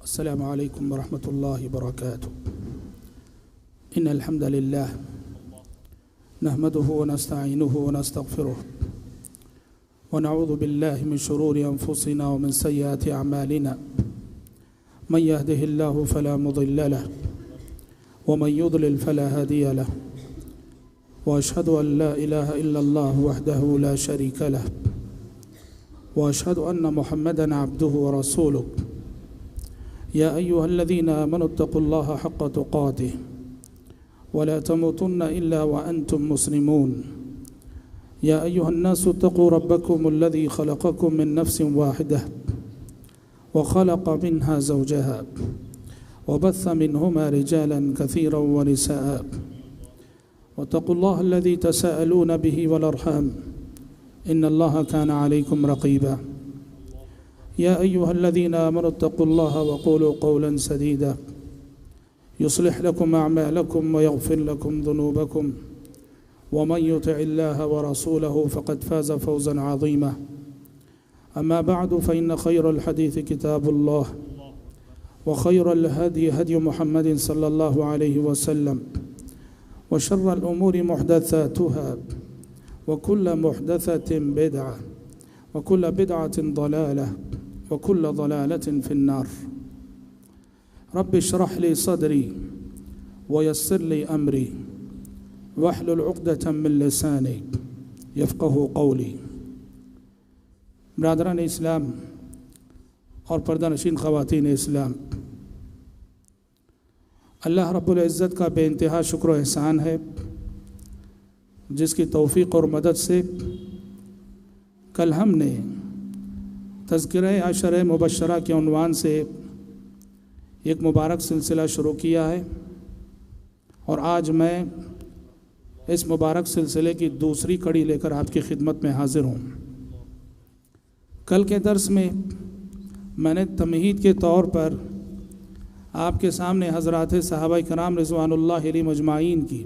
अस्सलामु अलैकुम वरहमतुल्लाहि वबरकातुहू। इन्नल हम्दलिल्लाह नहमदुहु व नस्तईनुहु व नस्तगफिरुहु व नऊज़ु बिल्लाहि मिन शुरूरि अनफुसिना व मिन सय्यिआति अमालिना। मन यहदिहिल्लाहु फला मुदिल्ल लहु व मन युद्लिल फला हादिय लहु व अशहदु अन ला इलाहा इल्लल्लाहु वहदहु ला शरीका लहु व अशहदु अन्न मुहम्मदन अब्दुहु व रसूलुहु। या अय्युहल्लज़ीना आमनुत्तक़ुल्लाहा हक़्क़ तुक़ातिह वला तमूतुन्ना इल्ला व अंतुम मुस्लिमून। या अय्युहन्नासु इत्तक़ू रब्बकुमुल्लज़ी ख़लक़कुम मिन नफ़्सिन वाहिदह व ख़लक़ मिन्हा ज़ौजहा व बस्स मिन्हुमा रिजालन कसीरन व निसाअ वत्तक़ुल्लाहल्लज़ी तसाअलून बिही वल अर्हाम इन्नल्लाहा काना अलैकुम रक़ीबा। या अय्युहल्लज़ीना आमनुत्तक़ुल्लाहा वक़ूलू क़ौलन सदीदा युस्लिह लकुम अअमालकुम व यग़फ़िर लकुम ज़ुनूबकुम व मन युतिइल्लाहा व रसूलहु फ़क़द फ़ाज़ फ़ौज़न अज़ीमा। अम्मा बअदु फ़इन्न ख़ैरल हदीस किताबुल्लाह व ख़ैरल हदी हदी मुहम्मदिन सल्लल्लाहु अलैहि वसल्लम व शर्रल उमूरि मुहदसातुहा व कुल्ल मुहदसतिन बिदअह व कुल्ल बिदअतिन ज़लालह व कुल्ल ज़लालतिन फ़िन्नार। रब्बि इश्रह ली सदरी व यस्सिर ली अमरी वहलुल उक़दतम मिन लिसानी यफ़क़हू क़ौली। ब्रादरान इस्लाम और पर्दानशीन ख़वातीन इस्लाम, अल्लाह रब्बुल इज़्ज़त का बेइंतहा शुक्र व एहसान है जिसकी तौफ़ीक़ और मदद से कल हमने तज़किरे अशर मुबश्शरा के उन्वान से एक मुबारक सिलसिला शुरू किया है और आज मैं इस मुबारक सिलसिले की दूसरी कड़ी लेकर आपकी खिदमत में हाज़िर हूँ। कल के दर्स में मैंने तमहीद के तौर पर आपके सामने हज़रात सहाबाए किराम रिज़वानुल्लाहि अलैहिम अजमाईन की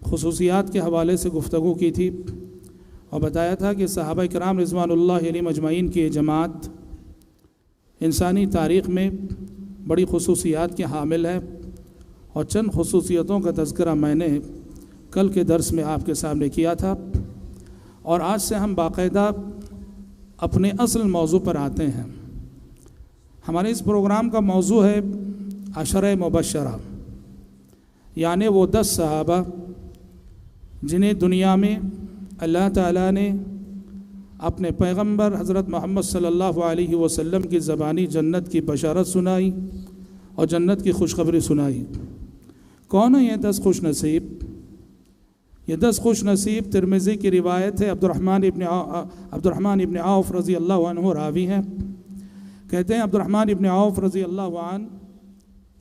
खुसूसियात के हवाले से गुफ्तगू की थी और बताया था कि सहाबाए किराम रिज़वानुल्लाहि अलैहिम अजमाईन की जमात इंसानी तारीख़ में बड़ी खुसूसियात के हामिल है और चंद खुसूसियतों का तज़किरा मैंने कल के दर्स में आपके सामने किया था। और आज से हम बाकायदा अपने असल मौजू पर आते हैं। हमारे इस प्रोग्राम का मौजू है अशर मुबश्शरा, यानी वो 10 सहाबा जिन्हें दुनिया में अल्लाह ताला ने अपने पैगंबर हज़रत मोहम्मद सल्लल्लाहु अलैहि वसल्लम की ज़बानी जन्नत की बशारत सुनाई और जन्नत की खुशखबरी सुनाई। कौन है ये 10 खुश नसीब? ये 10 खुश नसीब तिरमिज़ी की रिवायत है। अब्दुर्रहमान इब्न औफ़ रज़ी अल्लाहु अन्हु रावी हैं। कहते हैं अब्दुर्रहमान इब्न औफ़ रज़ी अल्लाहु अन्हु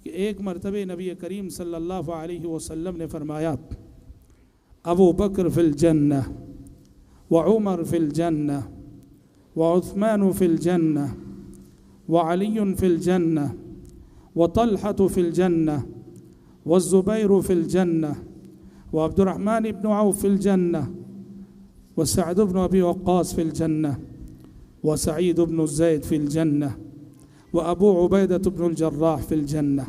कि एक मरतबे नबी करीम सल्लल्लाहु अलैहि वसल्लम ने फरमाया, अबू बकर फ़िल जन्नह व उमर फ़िल जन्नह व उस्मान फ़िल जन्नह व अली फ़िल जन्नह व तलहत फ़िल जन्नह व ज़ुबैर फ़िल जन्नह व अब्दुर्रहमान इब्न औफ़ फ़िल जन्नह व सअद इब्न अबी वक़्क़ास फ़िल जन्नह व सईद इब्न ज़ैद फ़िल जन्नह व अबू उबैदह इब्न जर्राह फ़िल जन्नह।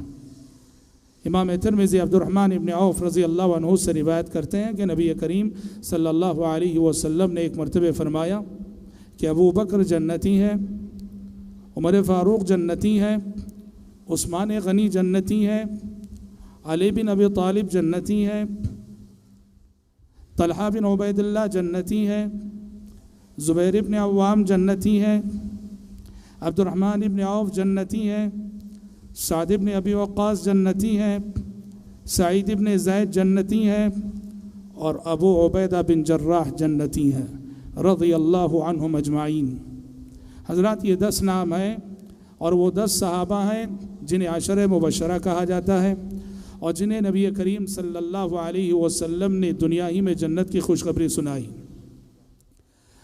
इमाम तिरमिज़ी अब्दुर्रहमान इब्न औफ़ रज़ी अल्लाहु अन्हु से रिवायत करते हैं कि नबी करीम सल्लल्लाहु अलैहि वसल्लम ने एक मरतबे फ़रमाया कि अबू बकर जन्नती है, उमर फ़ारूक जन्नती है, उस्मान गनी जन्नती है, अली बिन अबी तालिब जन्नती है, तलहा बिन उबैदिल्लाह जन्नती है, ज़ुबैर इब्न अव्वाम जन्नती है, अब्दुर्रहमान इब्न औफ़ जन्नती है, साद इब्न अबी वक़्क़ास जन्नती है, सईद इब्न ज़ैद जन्नती है और अबू उबैदा बिन जर्राह जन्नती हैं रज़ियल्लाहु अन्हुम अजमाईन। हज़रात, ये 10 नाम हैं और वो 10 सहाबा हैं जिन्हें अशर मुबश्शरा कहा जाता है और जिन्हें नबी करीम सल्लल्लाहु अलैहि वसल्लम ने दुनिया ही में जन्नत की खुशखबरी सुनाई।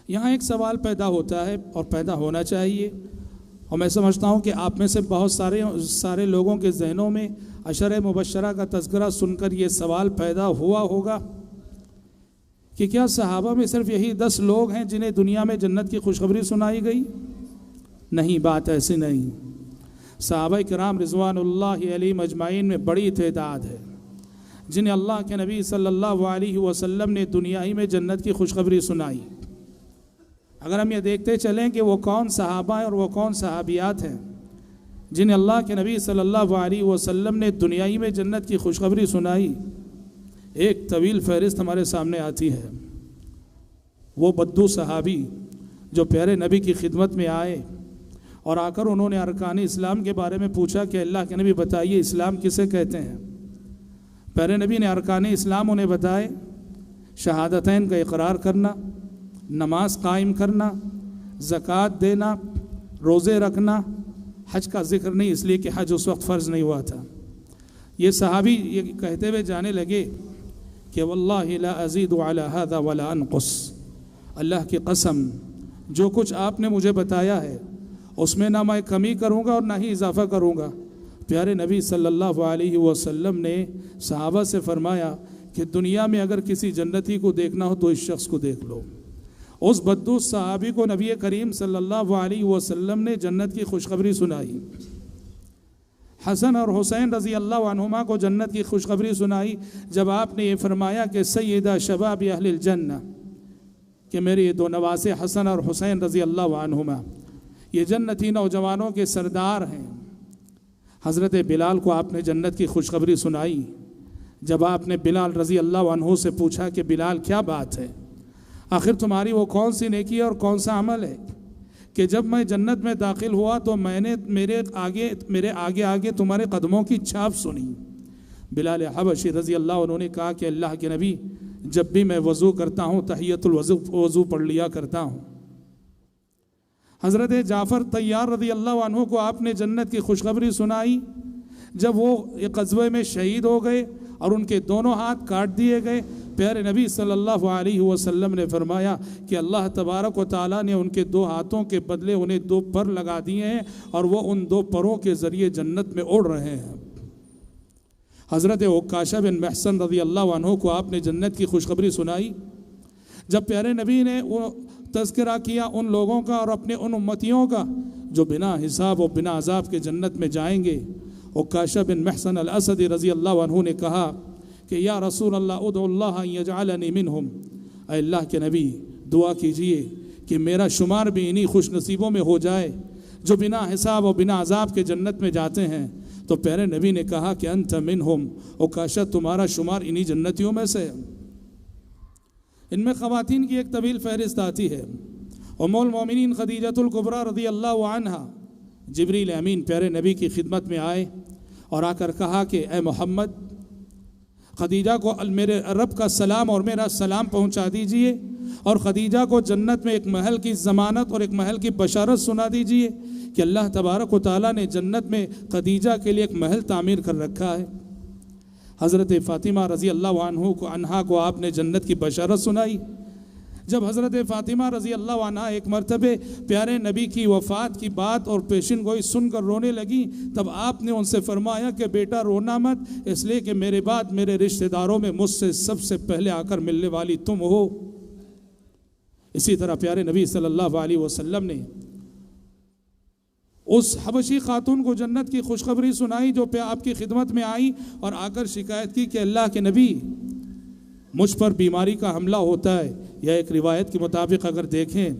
यहाँ एक सवाल पैदा होता है और पैदा होना चाहिए और मैं समझता हूँ कि आप में से बहुत सारे लोगों के जहनों में अशर मुबश्शरा का तज़किरा सुनकर ये सवाल पैदा हुआ होगा कि क्या सहाबा में सिर्फ यही 10 लोग हैं जिन्हें दुनिया में जन्नत की खुशखबरी सुनाई गई? नहीं, बात ऐसी नहीं। सहाबा किराम रिज़वानुल्लाहि अलैहिम अजमाइन में बड़ी तादाद है जिन्हें अल्लाह के नबी सल्लल्लाहु अलैहि वसल्लम ने दुनिया ही में जन्नत की खुशखबरी सुनाई। अगर हम ये देखते चलें कि वो कौन सहाबा और वो कौन सहाबियात हैं जिन्हें अल्लाह के नबी सल्लल्लाहु अलैहि वसल्लम ने दुनिया ही में जन्नत की खुशखबरी सुनाई, एक तवील फहरिस्त हमारे सामने आती है। वो बद्दू सहाबी जो प्यारे नबी की खिदमत में आए और आकर उन्होंने अरकान इस्लाम के बारे में पूछा कि अल्लाह के नबी बताइए इस्लाम किसे कहते हैं। प्यारे नबी ने अरकान इस्लाम उन्हें बताए, शहादतैन का इकरार करना, नमाज कायम करना, ज़कात देना, रोज़े रखना। हज का जिक्र नहीं, इसलिए कि हज उस वक्त फ़र्ज़ नहीं हुआ था। ये सहाबी ये कहते हुए जाने लगे कि वल्लाहि ला अज़ीदु अला हाज़ा वला अनक़ुस, अल्लाह की कसम जो कुछ आपने मुझे बताया है उसमें ना मैं कमी करूँगा और ना ही इजाफ़ा करूँगा। प्यारे नबी सल्लल्लाहु अलैहि वसल्लम ने सहाबा से फरमाया कि दुनिया में अगर किसी जन्नती को देखना हो तो इस शख्स को देख लो। उस बद्दू सहाबी को नबी करीम सल्लल्लाहु अलैहि वसल्लम ने जन्नत की खुशखबरी सुनाई। हसन और हुसैन रज़ी अल्लाह अन्हुमा को जन्नत की खुशखबरी सुनाई जब आपने ये फरमाया कि सय्यदा शबाब अहलिल जन्नह, कि मेरे ये दो नवासे हसन और हुसैन रज़ी अल्लाह अन्हुमा ये जन्नती नौजवानों के सरदार हैं। हज़रत बिलाल को आपने जन्नत की खुशखबरी सुनाई जब आपने बिलाल रज़ी अल्लाह अन्हु से पूछा कि बिलाल क्या बात है, आखिर तुम्हारी वो कौन सी नेकी और कौन सा अमल है कि जब मैं जन्नत में दाखिल हुआ तो मैंने मेरे आगे आगे तुम्हारे कदमों की छाप सुनी। बिलाल हबशी रज़ी अल्लाह उन्होंने कहा कि अल्लाह के नबी, जब भी मैं वज़ू करता हूँ तहियतुल वज़ू पढ़ लिया करता हूँ। हज़रत जाफ़र तैयार रज़ी अल्लाह अन्हु को आपने जन्नत की खुशखबरी सुनाई जब वो एक ग़ज़वे में शहीद हो गए और उनके दोनों हाथ काट दिए गए। प्यारे नबी सल्लल्लाहु अलैहि वसल्लम ने फरमाया कि अल्लाह तबारक व तआला ने उनके दो हाथों के बदले उन्हें दो पर लगा दिए हैं और वो उन दो परों के ज़रिए जन्नत में उड़ रहे हैं। हज़रत उक्काशा बिन महसन रज़ी अल्लाह अन्हु को आपने जन्नत की खुशखबरी सुनाई जब प्यारे नबी ने वो तज़किरा किया उन लोगों का और अपने उन उम्मतियों का जो बिना हिसाब और बिना अज़ाब के जन्नत में जाएंगे। उक्काशा बिन महसन अल असदी रज़ी अल्लाह अन्हु ने कहा कि या रसूल अल्लाह उदुल्लाह अन यजअलनी मिनहुम, अल्लाह के नबी दुआ कीजिए कि मेरा शुमार भी इन्हीं खुश नसीबों में हो जाए जो बिना हिसाब और बिना अज़ाब के जन्नत में जाते हैं। तो प्यारे नबी ने कहा कि अंत मिनहुम, उक्काशा तुम्हारा शुमार इन्हीं जन्नतियों में से। इनमें ख़वातीन की एक तवील फहरिस्त आती है। उम्मुल मोमिनीन खदीजतुल कुबरा रज़ी अल्लाह अन्हा, जिब्रील अमीन प्यारे नबी की खिदमत में आए और आकर कहा कि ए मोहम्मद, खदीजा को मेरे रब का सलाम और मेरा सलाम पहुंचा दीजिए और खदीजा को जन्नत में एक महल की ज़मानत और एक महल की बशारत सुना दीजिए कि अल्लाह तबारक व तआला ने जन्नत में खदीजा के लिए एक महल तामीर कर रखा है। हज़रत फ़ातिमा रज़ी अल्लाह अन्हा को आपने जन्नत की बशारत सुनाई जब हज़रत फ़ातिमा रज़ी अल्लाह अन्हा एक मरतबे प्यारे नबी की वफ़ात की बात और पेशिन गोई सुनकर रोने लगी, तब आपने उनसे फरमाया कि बेटा रोना मत, इसलिए कि मेरे बाद मेरे रिश्तेदारों में मुझसे सबसे पहले आकर मिलने वाली तुम हो। इसी तरह प्यारे नबी सल्लल्लाहु अलैहि वसल्लम ने उस हबशी खातून को जन्नत की खुशखबरी सुनाई जो आपकी खिदमत में आई और आकर शिकायत की कि अल्लाह के नबी, मुझ पर बीमारी का हमला होता है, या एक रिवायत के मुताबिक अगर देखें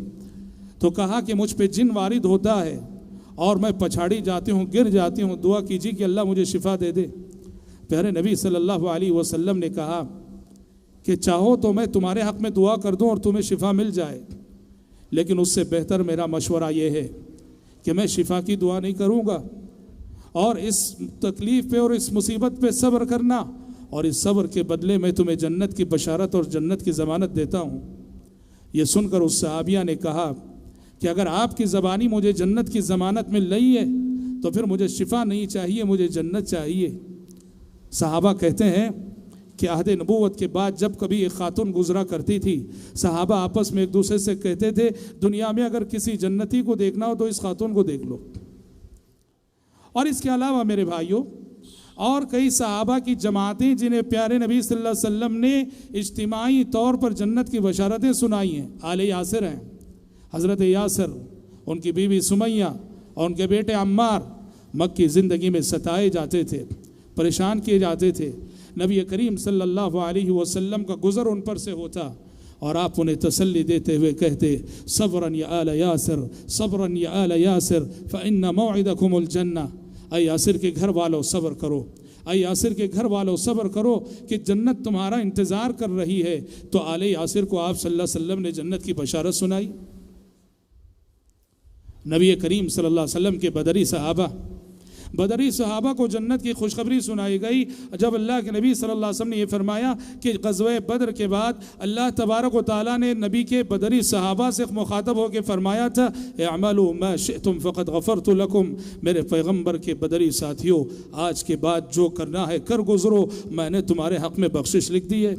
तो कहा कि मुझ पे जिन वारिद होता है और मैं पछाड़ी जाती हूँ, गिर जाती हूँ, दुआ कीजिए कि अल्लाह मुझे शिफा दे दे। प्यारे नबी सल्लल्लाहु अलैहि वसल्लम ने कहा कि चाहो तो मैं तुम्हारे हक़ में दुआ कर दूँ और तुम्हें शिफा मिल जाए, लेकिन उससे बेहतर मेरा मशवरा ये है कि मैं शिफा की दुआ नहीं करूँगा और इस तकलीफ़ पे और इस मुसीबत पे सब्र करना, और इस सब्र के बदले मैं तुम्हें जन्नत की बशारत और जन्नत की ज़मानत देता हूँ। ये सुनकर उस सहाबिया ने कहा कि अगर आपकी ज़बानी मुझे जन्नत की ज़मानत मिल रही है तो फिर मुझे शिफा नहीं चाहिए, मुझे जन्नत चाहिए। सहाबा कहते हैं कि अहद नबूवत के बाद जब कभी एक खातून गुजरा करती थी, सहाबा आपस में एक दूसरे से कहते थे, दुनिया में अगर किसी जन्नती को देखना हो तो इस खातून को देख लो। और इसके अलावा मेरे भाइयों, और कई सहाबा की जमातें जिन्हें प्यारे नबी सल्लल्लाहु अलैहि वसल्लम ने इज्तिमाई तौर पर जन्नत की बशारतें सुनाई हैं। आले यासिर हैं, हज़रत यासिर, उनकी बीवी सुमैया और उनके बेटे अम्मार मक्की ज़िंदगी में सताए जाते थे, परेशान किए जाते थे, नबी करीम सल्लल्लाहु अलैहि वसल्लम का गुज़र उन पर से होता और आप उन्हें तसल्ली देते हुए कहते, सब्रन या आल यासिर, सब्रन या आल यासिर फ़इन्न मौइदकुमुल जन्नह। ऐ यासिर के घर वालों सब्र करो, ऐ यासिर के घर वालों सब्र करो कि जन्नत तुम्हारा इंतज़ार कर रही है। तो आले यासिर को आप सल्लल्लाहु अलैहि वसल्लम ने जन्नत की बशारत सुनाई। नबी करीम सल्लल्लाहु अलैहि वसल्लम के बदरी सहाबा को जन्नत की खुशखबरी सुनाई गई। जब अल्लाह के नबी सल्लल्लाहु अलैहि वसल्लम ने यह फरमाया कि ग़ज़वे बदर के बाद अल्लाह तबारक व तआला ने नबी के बदरी सहाबा से मुखातब होकर फरमाया था, इअमलू मा शिअतुम फ़क़द गफ़रतु लकुम। मेरे पैगम्बर के बदरी साथियों, आज के बाद जो करना है कर गुज़रो, मैंने तुम्हारे हक़ में बख्शिश लिख दी है।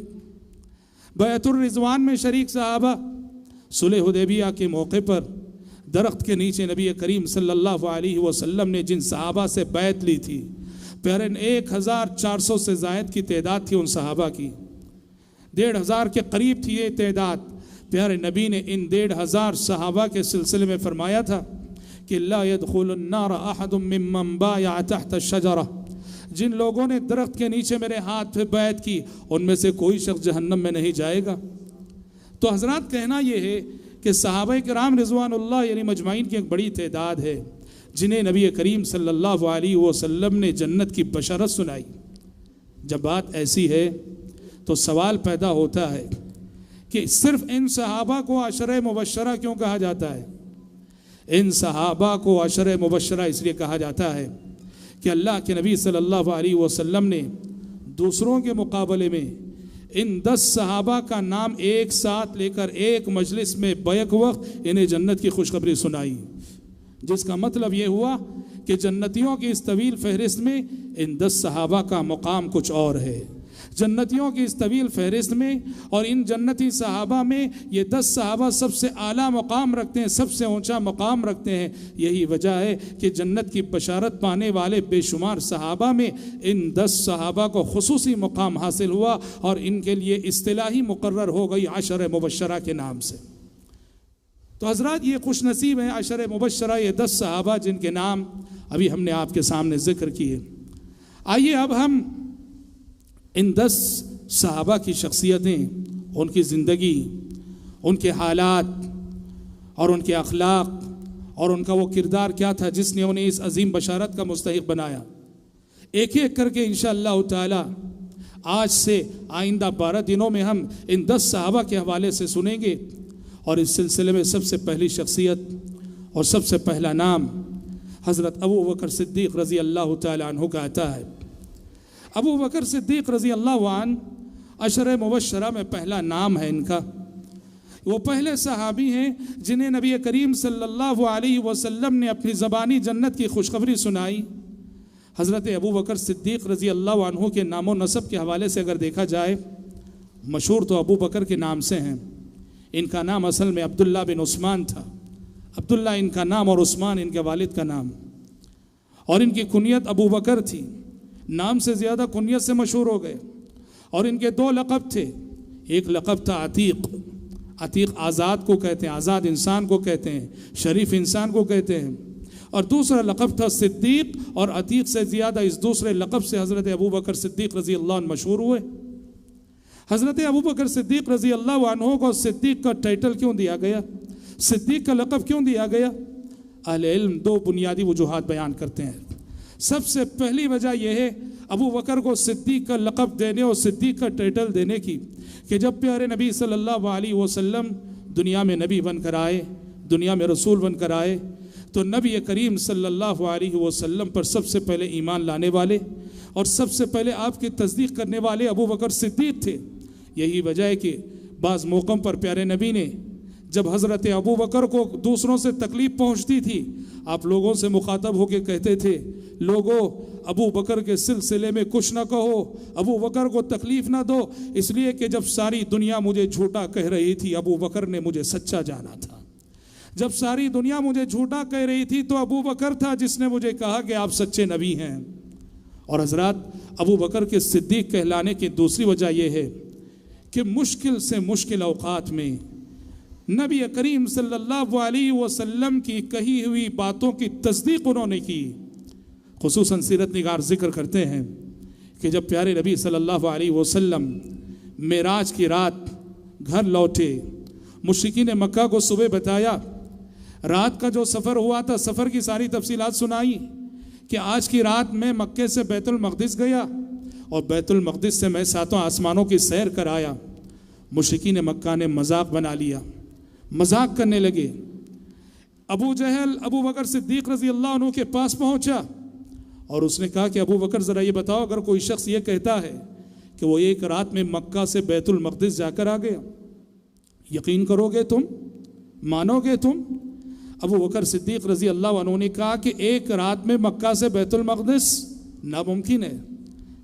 बैतुर रिज़वान में शरीक सहाबा सुलह हुदैबिया के मौके पर दरख्त के नीचे नबी करीम सल्लल्लाहु अलैहि वसल्लम ने जिन सहाबा से बैत ली थी, प्यारे 1400 से ज़ायद की तादाद थी उन सहाबा की, 1500 के करीब थी ये तादाद। प्यारे नबी ने इन 1500 सहाबा के सिलसिले में फरमाया था कि ला यदखुलुन नार अहदुम मिम्मन बाया तहत अश-शजरा। जिन लोगों ने दरख्त के नीचे मेरे हाथ पे बैत की, उनमें से कोई शख्स जहन्नम में नहीं जाएगा। तो हजरात, कहना यह है कि सहाबा किराम रिज़वानुल्लाह यानी मजमाइन की एक बड़ी तादाद है जिन्हें नबी करीम सल्लल्लाहु अलैहि वसल्लम ने जन्नत की बशरत सुनाई। जब बात ऐसी है तो सवाल पैदा होता है कि सिर्फ इन सहाबा को अशरे मुबश्शरा क्यों कहा जाता है? इन सहाबा को अशरे मुबश्शरा इसलिए कहा जाता है कि अल्लाह के नबी सल्लल्लाहु अलैहि वसल्लम ने दूसरों के मुकाबले में इन 10 सहाबा का नाम एक साथ लेकर एक मजलिस में बैक वक्त इन्हें जन्नत की खुशखबरी सुनाई, जिसका मतलब ये हुआ कि जन्नतियों की इस तवील फहरिस्त में इन 10 सहाबा का मुकाम कुछ और है। जन्नतियों की इस तवील फहरिस्त में और इन जन्नती सहाबा में ये 10 सहाबा सबसे आला मुकाम रखते हैं, सबसे ऊंचा मुकाम रखते हैं। यही वजह है कि जन्नत की बशारत पाने वाले बेशुमार सहाबा में इन 10 सहाबा को खुसूसी मुकाम हासिल हुआ और इनके लिए इस्तिलाही मुकर्रर हो गई अशर मुबश्शरा के नाम से। तो हजरात, ये खुश नसीब है अशर मुबश्शरा, ये 10 सहाबा जिनके नाम अभी हमने आपके सामने जिक्र किए। आइए अब हम इन 10 सहाबा की शख्सियतें, उनकी ज़िंदगी, उनके हालात और उनके अखलाक और उनका वो किरदार क्या था जिसने उन्हें इस अजीम बशारत का मुस्तहिक बनाया, एक एक करके इंशाअल्लाह ताला आज से आइंदा 12 दिनों में हम इन 10 सहाबा के हवाले से सुनेंगे। और इस सिलसिले में सबसे पहली शख्सियत और सबसे पहला नाम हज़रत अबू बकर सिद्दीक़ रज़ी अल्लाह ताला अन्हु का आता है। अबू बकर सिद्दीक़ रज़ी अल्लाह अन्हु अशर मुबश्शरा में पहला नाम है इनका। वो पहले सहाबी हैं जिन्हें नबी करीम सल्लल्लाहु अलैहि वसल्लम ने अपनी ज़बानी जन्नत की खुशखबरी सुनाई। हज़रत अबू बकर सिद्दीक़ रज़ी अल्लाह अन्हु के नामो नसब के हवाले से अगर देखा जाए, मशहूर तो अबू बकर के नाम से हैं। इनका नाम असल में अब्दुल्ला बिन उस्मान था। अब्दुल्ला इनका नाम और उस्मान इनके वालिद का नाम, और इनकी कुनियत अबू बकर थी। नाम से ज़्यादा कुनियत से मशहूर हो गए। और इनके 2 लक़ब थे। एक लक़ब था अतीक। अतीक आज़ाद को कहते हैं, आज़ाद इंसान को कहते हैं, शरीफ इंसान को कहते हैं। और दूसरा लक़ब था सिद्दीक़, और अतीक से ज़्यादा इस दूसरे लक़ब से हज़रत अबू बकर सिद्दीक़ रज़ी अल्लाह अन्हु मशहूर हुए। हज़रत अबू बकर सिद्दीक़ रज़ी अल्लाह अन्हु को सिद्दीक़ का टाइटल क्यों दिया गया, सिद्दीक़ का लक़ब क्यों दिया गया? अहले इल्म 2 बुनियादी वजूहात बयान करते हैं। सबसे पहली वजह यह है अबू बकर को सिद्दीक़ का लक़ब देने और सिद्दीक़ का टाइटल देने की, कि जब प्यारे नबी सल्लल्लाहु अलैहि वसल्लम दुनिया में नबी बनकर आए, दुनिया में रसूल बनकर आए, तो नबी करीम सल्लल्लाहु अलैहि वसल्लम पर सबसे पहले ईमान लाने वाले और सबसे पहले आपकी तस्दीक करने वाले अबू बकर सिद्दीक़ थे। यही वजह है कि बाज़ मौक़ों पर प्यारे नबी ने जब हज़रत अबू बकर को दूसरों से तकलीफ़ पहुँचती थी, आप लोगों से मुखातब होकर कहते थे, लोगों अबू बकर के सिलसिले में कुछ ना कहो, अबू बकर को तकलीफ़ ना दो, इसलिए कि जब सारी दुनिया मुझे झूठा कह रही थी, अबू बकर ने मुझे सच्चा जाना था। जब सारी दुनिया मुझे झूठा कह रही थी तो अबू बकर था जिसने मुझे कहा कि आप सच्चे नबी हैं। और हज़रात, अबू बकर के सिद्दीक़ कहलाने की दूसरी वजह यह है कि मुश्किल से मुश्किल औक़ात में नबी करीम सल्लल्लाहु अलैहि वसल्लम की कही हुई बातों की तस्दीक उन्होंने की। खुसूसन सीरत निगार जिक्र करते हैं कि जब प्यारे नबी सल्लल्लाहु अलैहि वसल्लम मेराज की रात घर लौटे, मुशरिकीन मक्का को सुबह बताया, रात का जो सफ़र हुआ था सफ़र की सारी तफसीलात सुनाई कि आज की रात में मक्के से बैतुल मक़दिस गया और बैतुल मक़दिस से मैं 7 आसमानों की सैर कराया। मुशरिकीन मक्का ने मजाक बना लिया, मजाक करने लगे। अबू जहल अबू बकर सिद्दीक़ रज़ी अल्लाह अन्हु के पास पहुंचा और उसने कहा कि अबू बकर ज़रा ये बताओ, अगर कोई शख्स ये कहता है कि वो एक रात में मक्का से बैतुल मक़दिस जाकर आ गया, यकीन करोगे तुम, मानोगे तुम? अबू बकर सिद्दीक़ रज़ी अल्लाह अन्हु ने कहा कि एक रात में मक्का से बैतुल मक़दिस नामुमकिन है,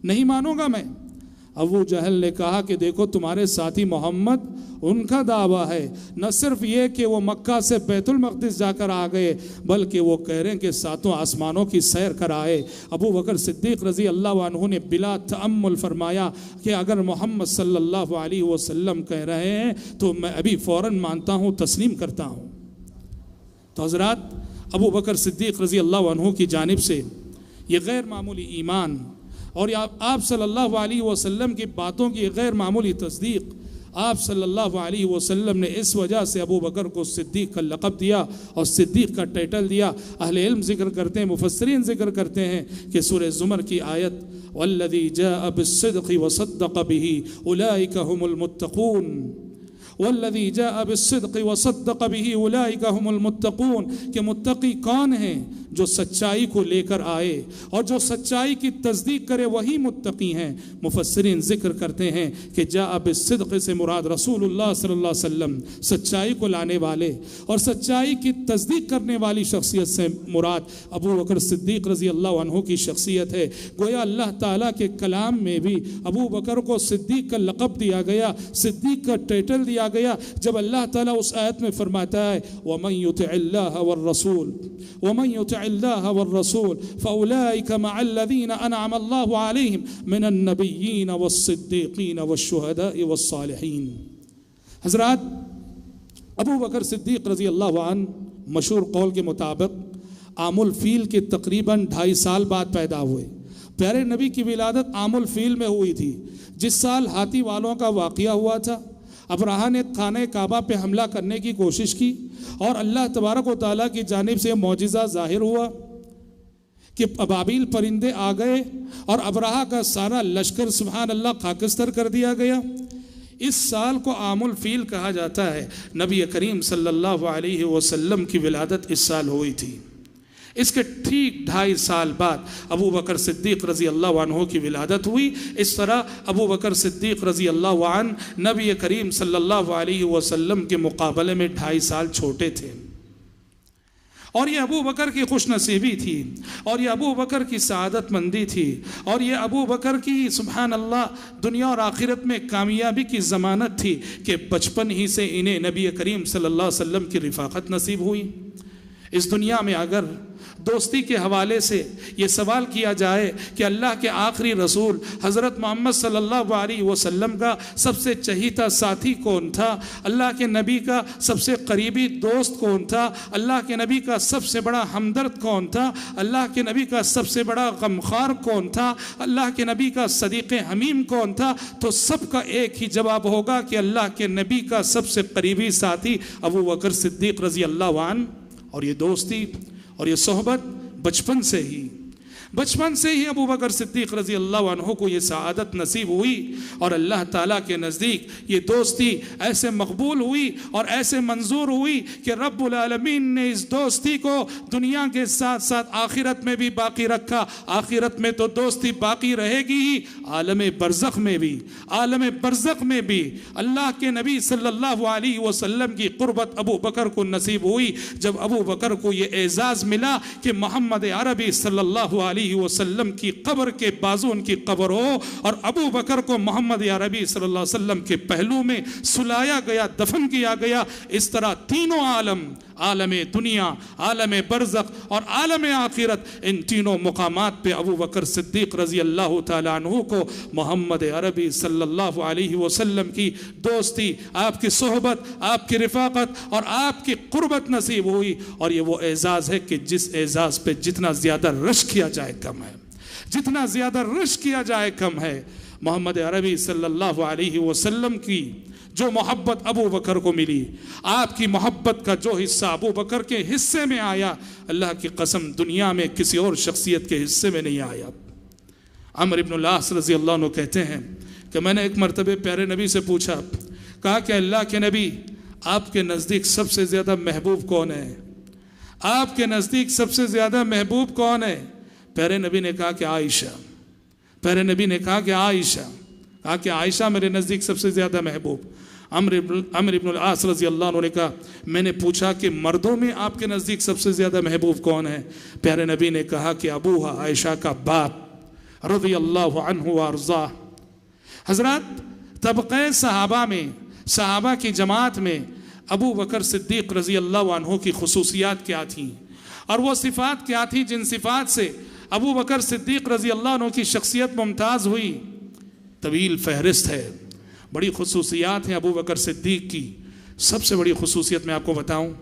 नहीं मानूंगा मैं। अबू जहल ने कहा कि देखो तुम्हारे साथी मोहम्मद, उनका दावा है न सिर्फ ये कि वो मक्का से बैतुल मक़दिस जाकर आ गए, बल्कि वो कह रहे हैं कि 7 आसमानों की सैर कराए। अबू बकर सिद्दीक़ रज़ी अल्लाह अन्हु ने बिला तअम्मुल फरमाया कि अगर मोहम्मद सल्लल्लाहु अलैहि वसल्लम कह रहे हैं तो मैं अभी फ़ौरन मानता हूँ, तस्लीम करता हूँ। तो हज़रात, अबू बकर सिद्दीक़ रज़ी अल्लाह अन्हु की जानिब से ये गैर मामूली ईमान और आप सल्लल्लाहु अलैहि वसल्लम की बातों की गैर मामूली तस्दीक, आप सल्लल्लाहु अलैहि वसल्लम ने इस वजह से अबू बकर को सिद्दीक़ का लक़ब दिया और सिद्दीक़ का टाइटल दिया। अहले इल्म जिक्र करते हैं, मुफस्सिरीन जिक्र करते हैं कि सूरह ज़ुमर की आयत वल्लज़ी जाअ बिस्सिद्क़ि वसद्दक़ बिही उलाइका हुमुल मुत्तक़ून, वल्लज़ी जाअ बिस्सिद्क़ि वसद्दक़ बिही उलाइका हुमुल मुत्तक़ून, कि मुत्तक़ी कौन हैं? जो सच्चाई को लेकर आए और जो सच्चाई की तस्दीक करे वही मुत्तकी हैं। मुफस्सिरीन जिक्र करते हैं कि जाअ बिस्सिद्क़ से मुराद रसूलुल्लाह सल्लल्लाहु अलैहि वसल्लम, सच्चाई को लाने वाले और सच्चाई की तस्दीक करने वाली शख्सियत से मुराद अबू बकर सिद्दीक़ रज़ी अल्लाह अन्हु की शख्सियत है। गोया अल्लाह ताला के कलाम में भी अबू बकर को सिद्दीक़ का लक़ब दिया गया, सिद्दीक़ का टाइटल दिया गया। जब अल्लाह ताला उस आयत में फरमाता है वमन युतिइल्लाह वर रसूल वमन युतिइल्लाह वर रसूल फउलाइका मअल्लज़ीना अनअमा अल्लाहु अलैहिम मिनन नबिय्यीन वस्सिद्दीक़ीन वश्शुहदाኢ वस्सालिहीन। हज़रात, अबू बकर सिद्दीक़ रज़ी अल्लाह अन्हु मशहूर कौल के मुताबिक आमुल फील के तकरीबन 2.5 साल बाद पैदा हुए। प्यारे नबी की विलादत आमुल फील में हुई थी, जिस साल हाथी वालों का वाक़या हुआ था। अबराहा ने खाने काबा पे हमला करने की कोशिश की और अल्लाह तबारक व तआला की जानिब से मौजिज़ा ज़ाहिर हुआ कि अबाबिल परिंदे आ गए और अबराहा का सारा लश्कर सुभान अल्लाह खाकिस्तर कर दिया गया। इस साल को आमुल फील कहा जाता है। नबी करीम सल्लल्लाहु अलैहि वसल्लम की विलादत इस साल हुई थी। इसके ठीक 2.5 साल बाद अबू बकर सिद्दीक़ रज़ी अल्लाह अन्हु की विलादत हुई। इस तरह अबू बकर सिद्दीक़ रज़ी अल्लाह अन्हु नबी करीम सल्लल्लाहु अलैहि वसल्लम के मुकाबले में 2.5 साल छोटे थे। और ये अबू बकर की खुशनसीबी थी और ये अबू बकर की सआदतमंदी थी और ये अबू बकर की सुभान अल्लाह दुनिया और आखिरत में कामयाबी की ज़मानत थी कि बचपन ही से इन्हें नबी करीम सल्लल्लाहु अलैहि वसल्लम की रिफ़ाक़त नसीब हुई। इस दुनिया में अगर दोस्ती के हवाले से ये सवाल किया जाए कि अल्लाह के आखिरी रसूल हज़रत मोहम्मद सल्लल्लाहु अलैहि वसल्लम का सबसे चहीता साथी कौन था, अल्लाह के नबी का सबसे करीबी दोस्त कौन था, अल्लाह के नबी का सबसे बड़ा हमदर्द कौन था, अल्लाह के नबी का सबसे बड़ा गमखार कौन था, अल्लाह के नबी का सदीक़ हमीम कौन था, तो सबका एक ही जवाब होगा कि अल्लाह के नबी का सबसे करीबी साथी अबू बकर सिद्दीक़ रज़ी अल्लाह अन्हु। और ये दोस्ती और ये सोहबत बचपन से ही अबू बकर सिद्दीक़ रज़ी अल्लाह अन्हु को ये सआदत नसीब हुई और अल्लाह ताला के नज़दीक ये दोस्ती ऐसे मकबूल हुई और ऐसे मंजूर हुई कि रब्बुल आलमीन ने इस दोस्ती को दुनिया के साथ साथ आखिरत में भी बाकी रखा। आखिरत में तो दोस्ती बाकी रहेगी ही, आलम बरज़ख में भी अल्लाह के नबी सल्लल्लाहु अलैहि वसल्लम की क़ुर्बत अबू बकर को नसीब हुई। जब अबू बकर को ये एज़ाज़ मिला कि मोहम्मद अरबी सल्लल्लाहु अलैहि वसल्लम की कब्र के बाजू उनकी कब्र हो और अबू बकर को मोहम्मद अरबी सल्लल्लाहु अलैहि वसल्लम के पहलू में सुलाया गया, दफन किया गया। इस तरह तीनों आलम आलम दुनिया, आलम बरज़ख और आलम आखिरत, इन तीनों मुकामात पे अबू बकर सिद्दीक़ रज़ी अल्लाह ताला अन्हु को मोहम्मद अरबी सल्लल्लाहु अलैहि वसल्लम की दोस्ती, आपकी सोहबत, आपकी रिफ़ाक़त और आपकी क़ुर्बत नसीब हुई। और ये वो एज़ाज़ है कि जिस एज़ाज़ पे जितना ज़्यादा रश किया जाए कम है, जितना ज़्यादा रश किया जाए कम है। मोहम्मद अरबी सल्लल्लाहु अलैहि वसल्लम की जो मोहब्बत अबू बकर को मिली, आपकी मोहब्बत का जो हिस्सा अबू बकर के हिस्से में आया, अल्लाह की कसम दुनिया में किसी और शख्सियत के हिस्से में नहीं आया। अमर इब्न आस रज़ी अल्लाह अन्हु कहते हैं कि मैंने एक मरतबे प्यारे नबी से पूछा, कहा कि अल्लाह के नबी, आपके नज़दीक सबसे ज़्यादा महबूब कौन है? आपके नज़दीक सबसे ज़्यादा महबूब कौन है? प्यारे नबी ने कहा कि आयशा। प्यारे नबी ने कहा कि आयशा, कहा कि आयशा मेरे नज़दीक सबसे ज़्यादा महबूब। अमर इब्न आस रज़ी अल्लाह अन्हु ने कहा, मैंने पूछा कि मर्दों में आपके नज़दीक सबसे ज़्यादा महबूब कौन है? प्यारे नबी ने कहा कि अबूहा, आयशा का बाप रज़ी अल्लाह अन्हु व अर्ज़ा। हज़रत तबक़े सहाबा में, सहाबा की जमात में अबू बकर सिद्दीक़ रज़ी अल्लाह अन्हु की खुसूसियात क्या थीं और वो सिफ़ात क्या थी जिन सिफ़ात से अबू बकर सिद्दीक़ रज़ी अल्लाह अन्हु की शख्सियत मुमताज़ हुई। तवील फहरिस्त है, बड़ी खुसूसियात हैं अबू बकर सिद्दीक़ की। सबसे बड़ी खुसूसियत मैं आपको बताऊं,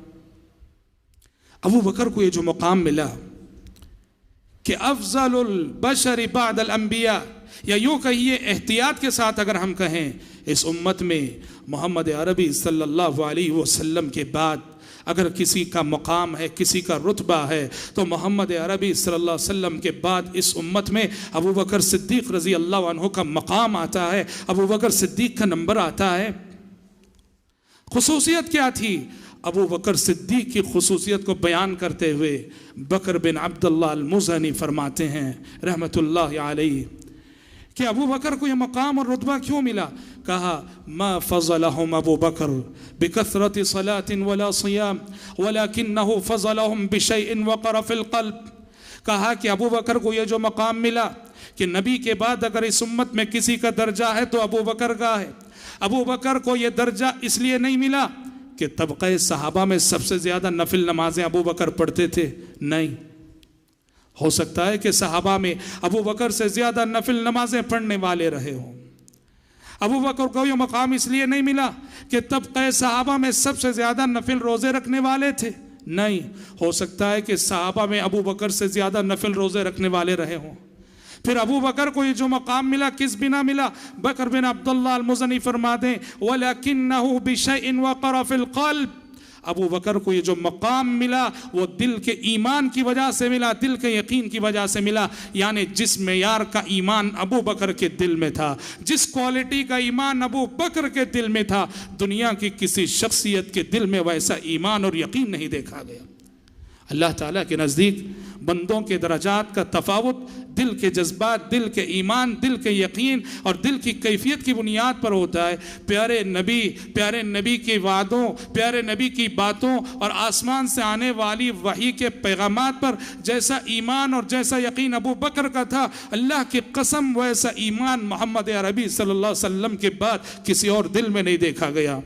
अबू बकर को ये जो मकाम मिला कि अफ़ज़लुल बशर बअदल अंबिया, या यूँ कहिए एहतियात के साथ अगर हम कहें, इस उम्मत में मोहम्मद अरबी सल्लल्लाहु अलैहि वसल्लम के बाद अगर किसी का मकाम है, किसी का रुतबा है, तो मोहम्मद अरबी सल्लल्लाहु अलैहि वसल्लम के बाद इस उम्मत में अबू बकर सिद्दीक़ रज़ी अल्लाह अन्हु का मकाम आता है, अबू बकर सिद्दीक़ का नंबर आता है। खुसूसियत क्या थी? अबू बकर सिद्दीक़ की खुसूसियत को बयान करते हुए बकर बिन अब्दुल्लाह अल-मुज़नी फरमाते हैं रहमतुल्लाहि अलैहि कि अबू बकर को यह मकाम और रुतबा क्यों मिला? कहा, मा फ़ज़लहुम अबू बकर बिकसरति सलातिन वला सियाम वलाकिन्नहु फ़ज़लहुम बिशैइन वक़र फ़िल क़ल्ब। कहा कि अबू बकर को यह जो मकाम मिला कि नबी के बाद अगर इस उम्मत में किसी का दर्जा है तो अबू बकर का है। अबू बकर को यह दर्जा इसलिए नहीं मिला कि तबक़े सहाबा में सबसे ज़्यादा नफिल नमाजें अबू बकर पढ़ते थे, नहीं। हो सकता है कि सहाबा में अबू बकर से ज़्यादा नफिल नमाजें पढ़ने वाले रहे हों। अबू बकर को यह मकाम इसलिए नहीं मिला कि तबक़े सहाबा में सबसे ज़्यादा नफिल रोज़े रखने वाले थे, नहीं। हो सकता है कि सहाबा में अबू बकर से ज़्यादा नफिल रोज़े रखने वाले रहे हों। फिर अबू बकर को ये जो मकाम मिला किस बिना मिला? बकर बिन अब्दुल्लाह अल-मुज़नी फरमा दें, वलकिन्नहु बिशैइन वक़र फ़िल क़ल्ब। अबू बकर को ये जो मकाम मिला वो दिल के ईमान की वजह से मिला, दिल के यकीन की वजह से मिला। यानी जिस मेयार का ईमान अबू बकर के दिल में था, जिस क्वालिटी का ईमान अबू बकर के दिल में था, दुनिया की किसी शख्सियत के दिल में वैसा ईमान और यकीन नहीं देखा गया। अल्लाह ताला के नज़दीक बंदों के दराजात का तफावुत दिल के जज्बात, दिल के ईमान, दिल के यकीन और दिल की कैफियत की बुनियाद पर होता है। प्यारे नबी के वादों, प्यारे नबी की बातों और आसमान से आने वाली वही के पैगामात पर जैसा ईमान और जैसा यकीन अबू बकर का था, अल्लाह की कसम वैसा ईमान मोहम्मद अरबी सल्लल्लाहु अलैहि वसल्लम के बाद किसी और दिल में नहीं देखा गया।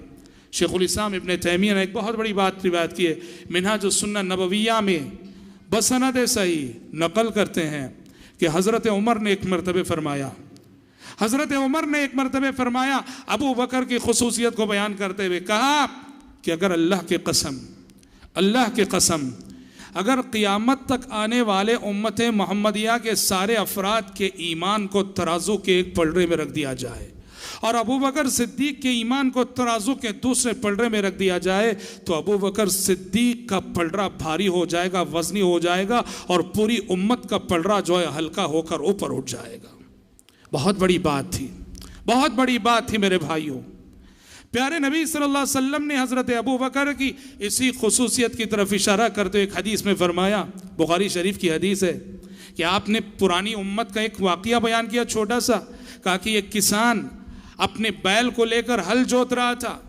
शेखुल इस्लाम इब्न तैमिया ने एक बहुत बड़ी बात रिवायत की है, मिनहाजुस सुन्नह नबविया में बसनद सही नकल करते हैं कि हज़रत उमर ने एक मरतबे फरमाया, हज़रत उमर ने एक मरतबे फरमाया अबू बकर की खुसूसियत को बयान करते हुए कहा कि अगर अल्लाह के कसम अगर क़ियामत तक आने वाले उम्मत मोहम्मदिया के सारे अफराद के ईमान को तराजू के एक पलड़े में रख दिया जाए और अबू बकर सिद्दीक़ के ईमान को तराजू के दूसरे पलड़े में रख दिया जाए, तो अबू बकर सिद्दीक़ का पलड़ा भारी हो जाएगा, वज़नी हो जाएगा और पूरी उम्मत का पलड़ा जो है हल्का होकर ऊपर उठ जाएगा। बहुत बड़ी बात थी, बहुत बड़ी बात थी मेरे भाइयों। प्यारे नबी सल्लल्लाहु अलैहि वसल्लम ने हज़रत अबू बकर की इसी खुसूसियत की तरफ इशारा करते एक हदीस में फरमाया, बुखारी शरीफ की हदीस है कि आपने पुरानी उम्मत का एक वाक़या बयान किया छोटा सा। कहा कि एक किसान अपने बैल को लेकर हल जोत रहा था,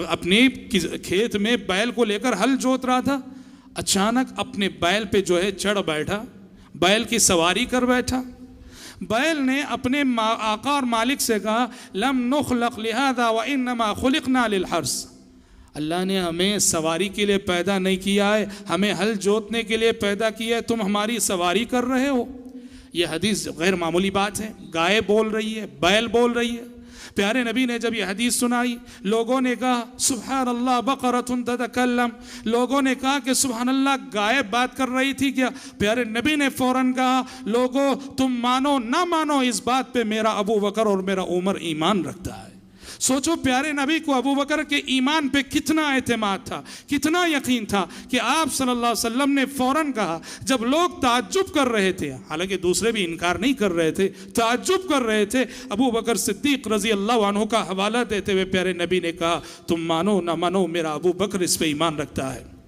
अपने खेत में बैल को लेकर हल जोत रहा था। अचानक अपने बैल पे जो है चढ़ बैठा, बैल की सवारी कर बैठा। बैल ने अपने आका और मालिक से कहा, लम नुखलक लिहादा व इन्नमा खुलिकना लिल हर्स, अल्लाह ने हमें सवारी के लिए पैदा नहीं किया है, हमें हल जोतने के लिए पैदा किया है, तुम हमारी सवारी कर रहे हो। यह हदीस गैर मामूली बात है। गाय बोल रही है, बैल बोल रही है। प्यारे नबी ने जब यह हदीस सुनाई, लोगों ने कहा सुभान अल्लाह बकरतुन ततकल्लम, लोगों ने कहा कि सुभान अल्लाह गाय बात कर रही थी क्या? प्यारे नबी ने फौरन कहा, लोगों तुम मानो ना मानो, इस बात पे मेरा अबू बकर और मेरा उमर ईमान रखता है। सोचो प्यारे नबी को अबू बकर के ईमान पे कितना एतमाद था, कितना यकीन था कि आप सल्लल्लाहु अलैहि वसल्लम ने फौरन कहा। जब लोग ताज्जुब कर रहे थे, हालांकि दूसरे भी इनकार नहीं कर रहे थे, ताज्जुब कर रहे थे, अबू बकर सिद्दीक रजी अल्लाह अन्हु का हवाला देते हुए प्यारे नबी ने कहा, तुम मानो ना मानो मेरा अबू बकर इस पे ईमान रखता है।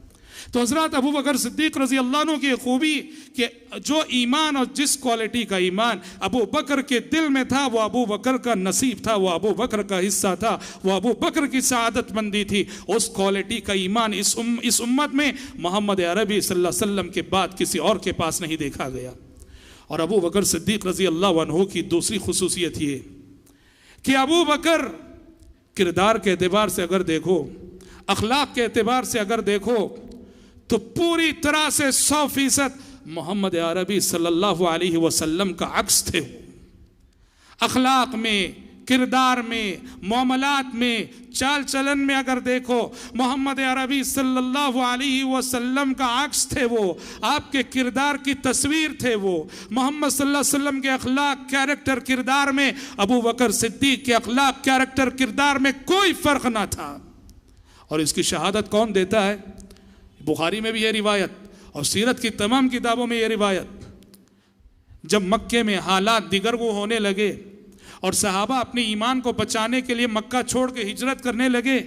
तो हज़रत अबू बकर सिद्दीक रजी अल्लाह अन्हु की खूबी कि जो ईमान और जिस क्वालिटी का ईमान अबू बकर के दिल में था, वो अबू बकर का नसीब था, वो अबू बकर का हिस्सा था, वो अबू बकर की सआदतमंदी थी। उस क्वालिटी का ईमान इस उम्मत में मोहम्मद अरबी सल्लल्लाहु अलैहि वसल्लम के बाद किसी और के पास नहीं देखा गया। और अबू बकर सिद्दीक रजी अल्लाह अन्हु की दूसरी खुसूसियत ये कि अबू बकर किरदार के एतबार से अगर देखो, अखलाक के एतबार से अगर देखो, तो पूरी तरह से 100% मोहम्मद अरबी सल्लल्लाहु अलैहि वसल्लम का अक्स थे। अखलाक में, किरदार में, मामलात में, चाल चलन में अगर देखो, मोहम्मद अरबी सल्लल्लाहु अलैहि वसल्लम का अक्स थे। वो आपके किरदार की तस्वीर थे। वो मोहम्मद सल्लल्लाहु अलैहि वसल्लम के अखलाक, कैरेक्टर, किरदार में अबू बकर सिद्दीक के अखलाक, कैरेक्टर, किरदार में कोई फ़र्क ना था। और इसकी शहादत कौन देता है? बुखारी में भी यह रिवायत और सीरत की तमाम किताबों में यह रिवायत। जब मक्के में हालात दिगरगू होने लगे और सहाबा अपने ईमान को बचाने के लिए मक्का छोड़ के हिजरत करने लगे,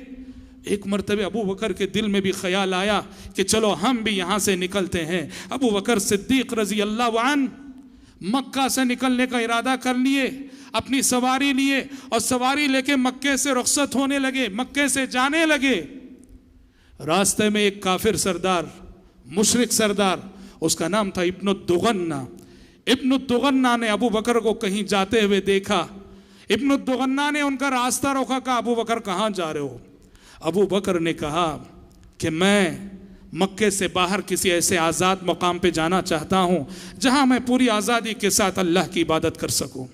एक मरतबे अबू बकर के दिल में भी ख्याल आया कि चलो हम भी यहाँ से निकलते हैं। अबू बकर सिद्दीक रजी अल्लाह अन्हु मक्का से निकलने का इरादा कर लिए, अपनी सवारी लिए और सवारी लेके मक्के से रुखसत होने लगे, मक्के से जाने लगे। रास्ते में एक काफिर सरदार, मुशरिक सरदार, उसका नाम था इब्न दुगन्ना। इब्न दुगन्ना ने अबू बकर को कहीं जाते हुए देखा। इब्न दुगन्ना ने उनका रास्ता रोका, कहा अबू बकर कहाँ जा रहे हो? अबू बकर ने कहा कि मैं मक्के से बाहर किसी ऐसे आज़ाद मकाम पे जाना चाहता हूँ जहाँ मैं पूरी आज़ादी के साथ अल्लाह की इबादत कर सकूँ।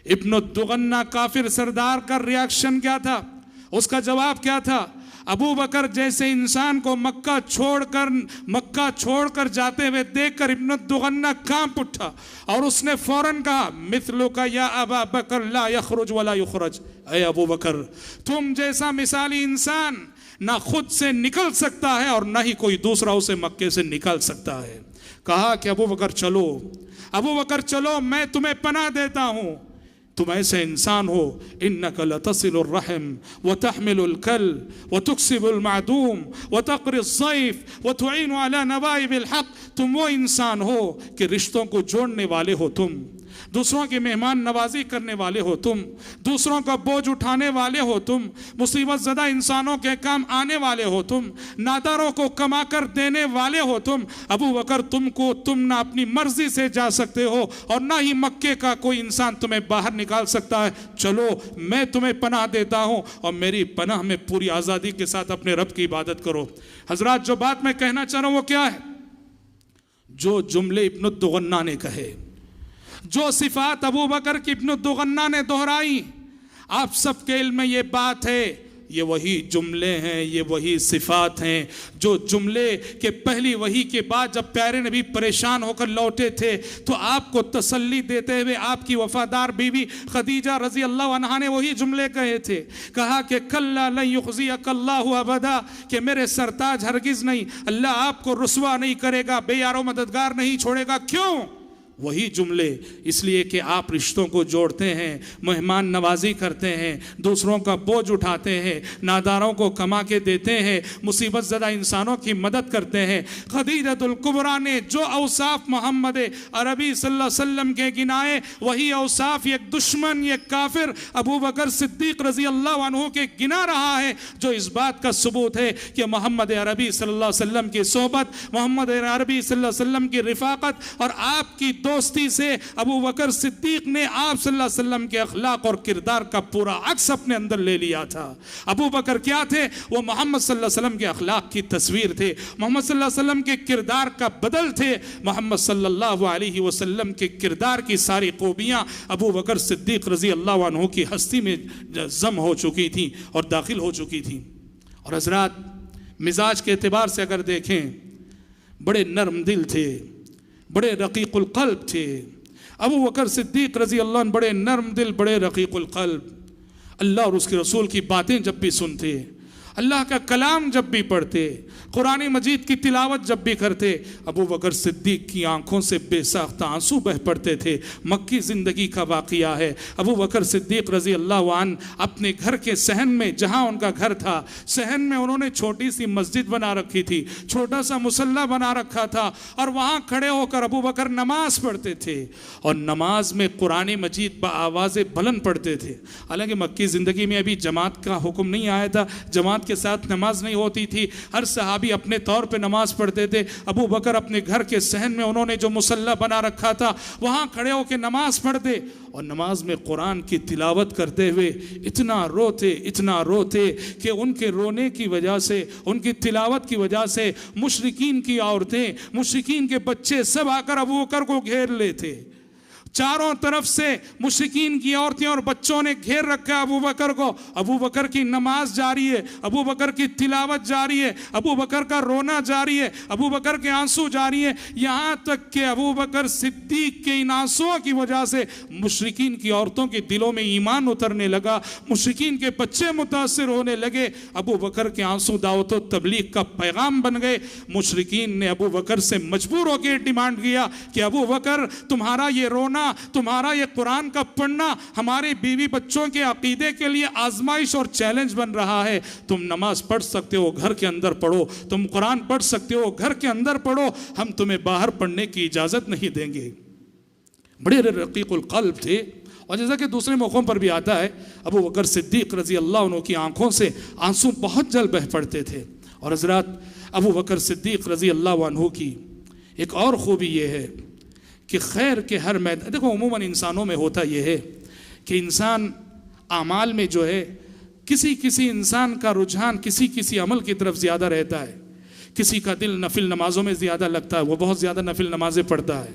इब्न दुगन्ना काफिर सरदार का रिएक्शन क्या था? उसका जवाब क्या था? अबू बकर जैसे इंसान को मक्का छोड़कर जाते हुए देखकर इब्न दुगन्ना कांप उठा और उसने फौरन कहा, मिथलु का या अबा बकर ला यखरुज वला युखरज। ऐ अबू बकर, तुम जैसा मिसाली इंसान ना खुद से निकल सकता है और ना ही कोई दूसरा उसे मक्के से निकाल सकता है। कहा कि अबू बकर चलो, अबू बकर चलो, मैं तुम्हें पनाह देता हूँ। तुम ऐसे इंसान हो, इन्नका लतसिलुर रहम व तहमिलुल कल व तुक्सिबुल मादूम व तक़रिज़ ज़ैफ़ व तुईनु अला नवाइबिल हक़। तुम वो इंसान हो कि रिश्तों को जोड़ने वाले हो, तुम दूसरों की मेहमान नवाजी करने वाले हो, तुम दूसरों का बोझ उठाने वाले हो, तुम मुसीबत ज़दा इंसानों के काम आने वाले हो, तुम नादारों को कमा कर देने वाले हो। तुम अबू बकर, तुम ना अपनी मर्जी से जा सकते हो और ना ही मक्के का कोई इंसान तुम्हें बाहर निकाल सकता है। चलो, मैं तुम्हें पनाह देता हूँ और मेरी पनाह में पूरी आज़ादी के साथ अपने रब की इबादत करो। हजरात, जो बात मैं कहना चाह रहा हूँ वो क्या है? जो जुमले इब्न दुगन्ना ने कहे, जो सिफात अबू बकर की इब्न दुगन्ना ने दोहराई, आप सबके इल्म में ये बात है, ये वही जुमले हैं, ये वही सिफात हैं जो जुमले के पहली वही के बाद जब प्यारे नबी परेशान होकर लौटे थे तो आपको तसल्ली देते हुए आपकी वफादार बीवी खदीजा रजी अल्लाह अन्हा ने वही जुमले कहे थे। कहा कि कल्ला लन युख़ज़ियकल्लाहु अबदा, कि मेरे सरताज हरगिज़ नहीं, अल्लाह आपको रुसवा नहीं करेगा, बेयारो मददगार नहीं छोड़ेगा। क्यों? वही जुमले, इसलिए कि आप रिश्तों को जोड़ते हैं, मेहमान नवाजी करते हैं, दूसरों का बोझ उठाते हैं, नादारों को कमा के देते हैं, मुसीबत ज़दा इंसानों की मदद करते हैं। खदीजतुल कुबरा ने जो औसाफ मोहम्मद अरबी सल्लल्लाहु अलैहि वसल्लम के गिनाए, वही औसाफ एक दुश्मन, एक काफिर अबू बकर सिद्दीक रजी अल्लाह अन्हु के गिना रहा है, जो इस बात का सबूत है कि मोहम्मद अरबी सल्लल्लाहु अलैहि वसल्लम की सोहबत, मोहम्मद अरबी सल्लल्लाहु अलैहि वसल्लम की रिफाकत और आपकी दोस्ती से अबू बकर सिद्दीक ने आप सल्लल्लाहु अलैहि वसल्लम के अखलाक और किरदार का पूरा अक्स अपने अंदर ले लिया था। अबू बकर क्या थे? वो मोहम्मद सल्लल्लाहु अलैहि वसल्लम के अखलाक की तस्वीर थे, मोहम्मद सल्लल्लाहु अलैहि वसल्लम के किरदार का बदल थे। मोहम्मद सल्लल्लाहु अलैहि वसल्लम के किरदार की सारी खूबियाँ अबू बकर सिद्दीक रज़ी अल्लाह अन्हु की हस्ती में जम हो चुकी थी और दाखिल हो चुकी थी। और हज़रात, मिजाज के एतबार से अगर देखें, बड़े नरम दिल थे, बड़े रकीकुल क़ल्ब थे। अबू बकर सिद्दीक रज़ी अल्लाह अन्हु बड़े नरम दिल, बड़े रकीकुल क़ल्ब। अल्लाह और उसके रसूल की बातें जब भी सुनते, अल्लाह का कलाम जब भी पढ़ते, कुरान मजीद की तिलावत जब भी करते, अबू बकर सिद्दीक की आंखों से बेसाख्ता आंसू बह पड़ते थे। मक्की ज़िंदगी का वाक़िया है। अबू बकर सिद्दीक रज़ी अल्लाह अन्हु अपने घर के सहन में, जहाँ उनका घर था, सहन में उन्होंने छोटी सी मस्जिद बना रखी थी, छोटा सा मुसल्ला बना रखा था, और वहाँ खड़े होकर अबू बकर नमाज पढ़ते थे। और नमाज में कुरान मजीद बआवाज़ बुलंद पढ़ते थे। हालांकि मक्की ज़िंदगी में अभी जमात का हुक्म नहीं आया था, जमात के साथ नमाज नहीं होती थी, हर सहाबी अपने तौर पे नमाज पढ़ते थे। अबू बकर अपने घर के सहन में उन्होंने जो मुसल्ला बना रखा था, वहाँ खड़े होकर नमाज पढ़ते और नमाज में कुरान की तिलावत करते हुए इतना रोते कि उनके रोने की वजह से, उनकी तिलावत की वजह से मुशरिकीन की औरतें, मुशरिकीन के बच्चे सब आकर अबू बकर को घेर लेते। चारों तरफ से मुशरिकीन की औरतें और बच्चों ने घेर रखा है अबू बकर को। अबू बकर की नमाज जारी है, अबू बकर की तिलावत जारी है, अबू बकर का रोना जारी है, अबू बकर के आंसू जारी है। यहाँ तक कि अबू बकर सिद्दीक के इन आंसुओं की वजह से मुशरिकीन की औरतों के दिलों में ईमान उतरने लगा, मुशरिकीन के बच्चे मुतासिर होने लगे। अबू बकर के आंसू दावत व तबलीग का पैगाम बन गए। मुशरिकीन ने अबू बकर से मजबूर होकर डिमांड किया कि अबू बकर, तुम्हारा ये रोना, तुम्हारा ये कुरान का पढ़ना हमारे बीवी बच्चों के अकीदे के लिए आजमाइश और चैलेंज बन रहा है। तुम नमाज पढ़ सकते हो, घर के अंदर पढ़ो, तुम कुरान पढ़ सकते हो, घर के अंदर पढ़ो, हम तुम्हें बाहर पढ़ने की इजाजत नहीं देंगे। बड़े रकीकुल क़ल्ब थे। और जैसा कि दूसरे मौक़ों पर भी आता है, अबू बकर सिद्दीक रज़ी अल्लाह अन्हु की आंखों से आंसू बहुत जल्द बह पड़ते थे। और हज़रात, अबू बकर सिद्दीक रज़ी अल्लाह अन्हु की एक और खूबी ये है कि खैर के हर मैदान, देखो उमूमन इंसानों में होता यह है कि इंसान आमाल में जो है, किसी इंसान का रुझान किसी अमल की तरफ ज़्यादा रहता है। किसी का दिल नफिल नमाज़ों में ज़्यादा लगता है, वो बहुत ज़्यादा नफिल नमाज़ें पढ़ता है।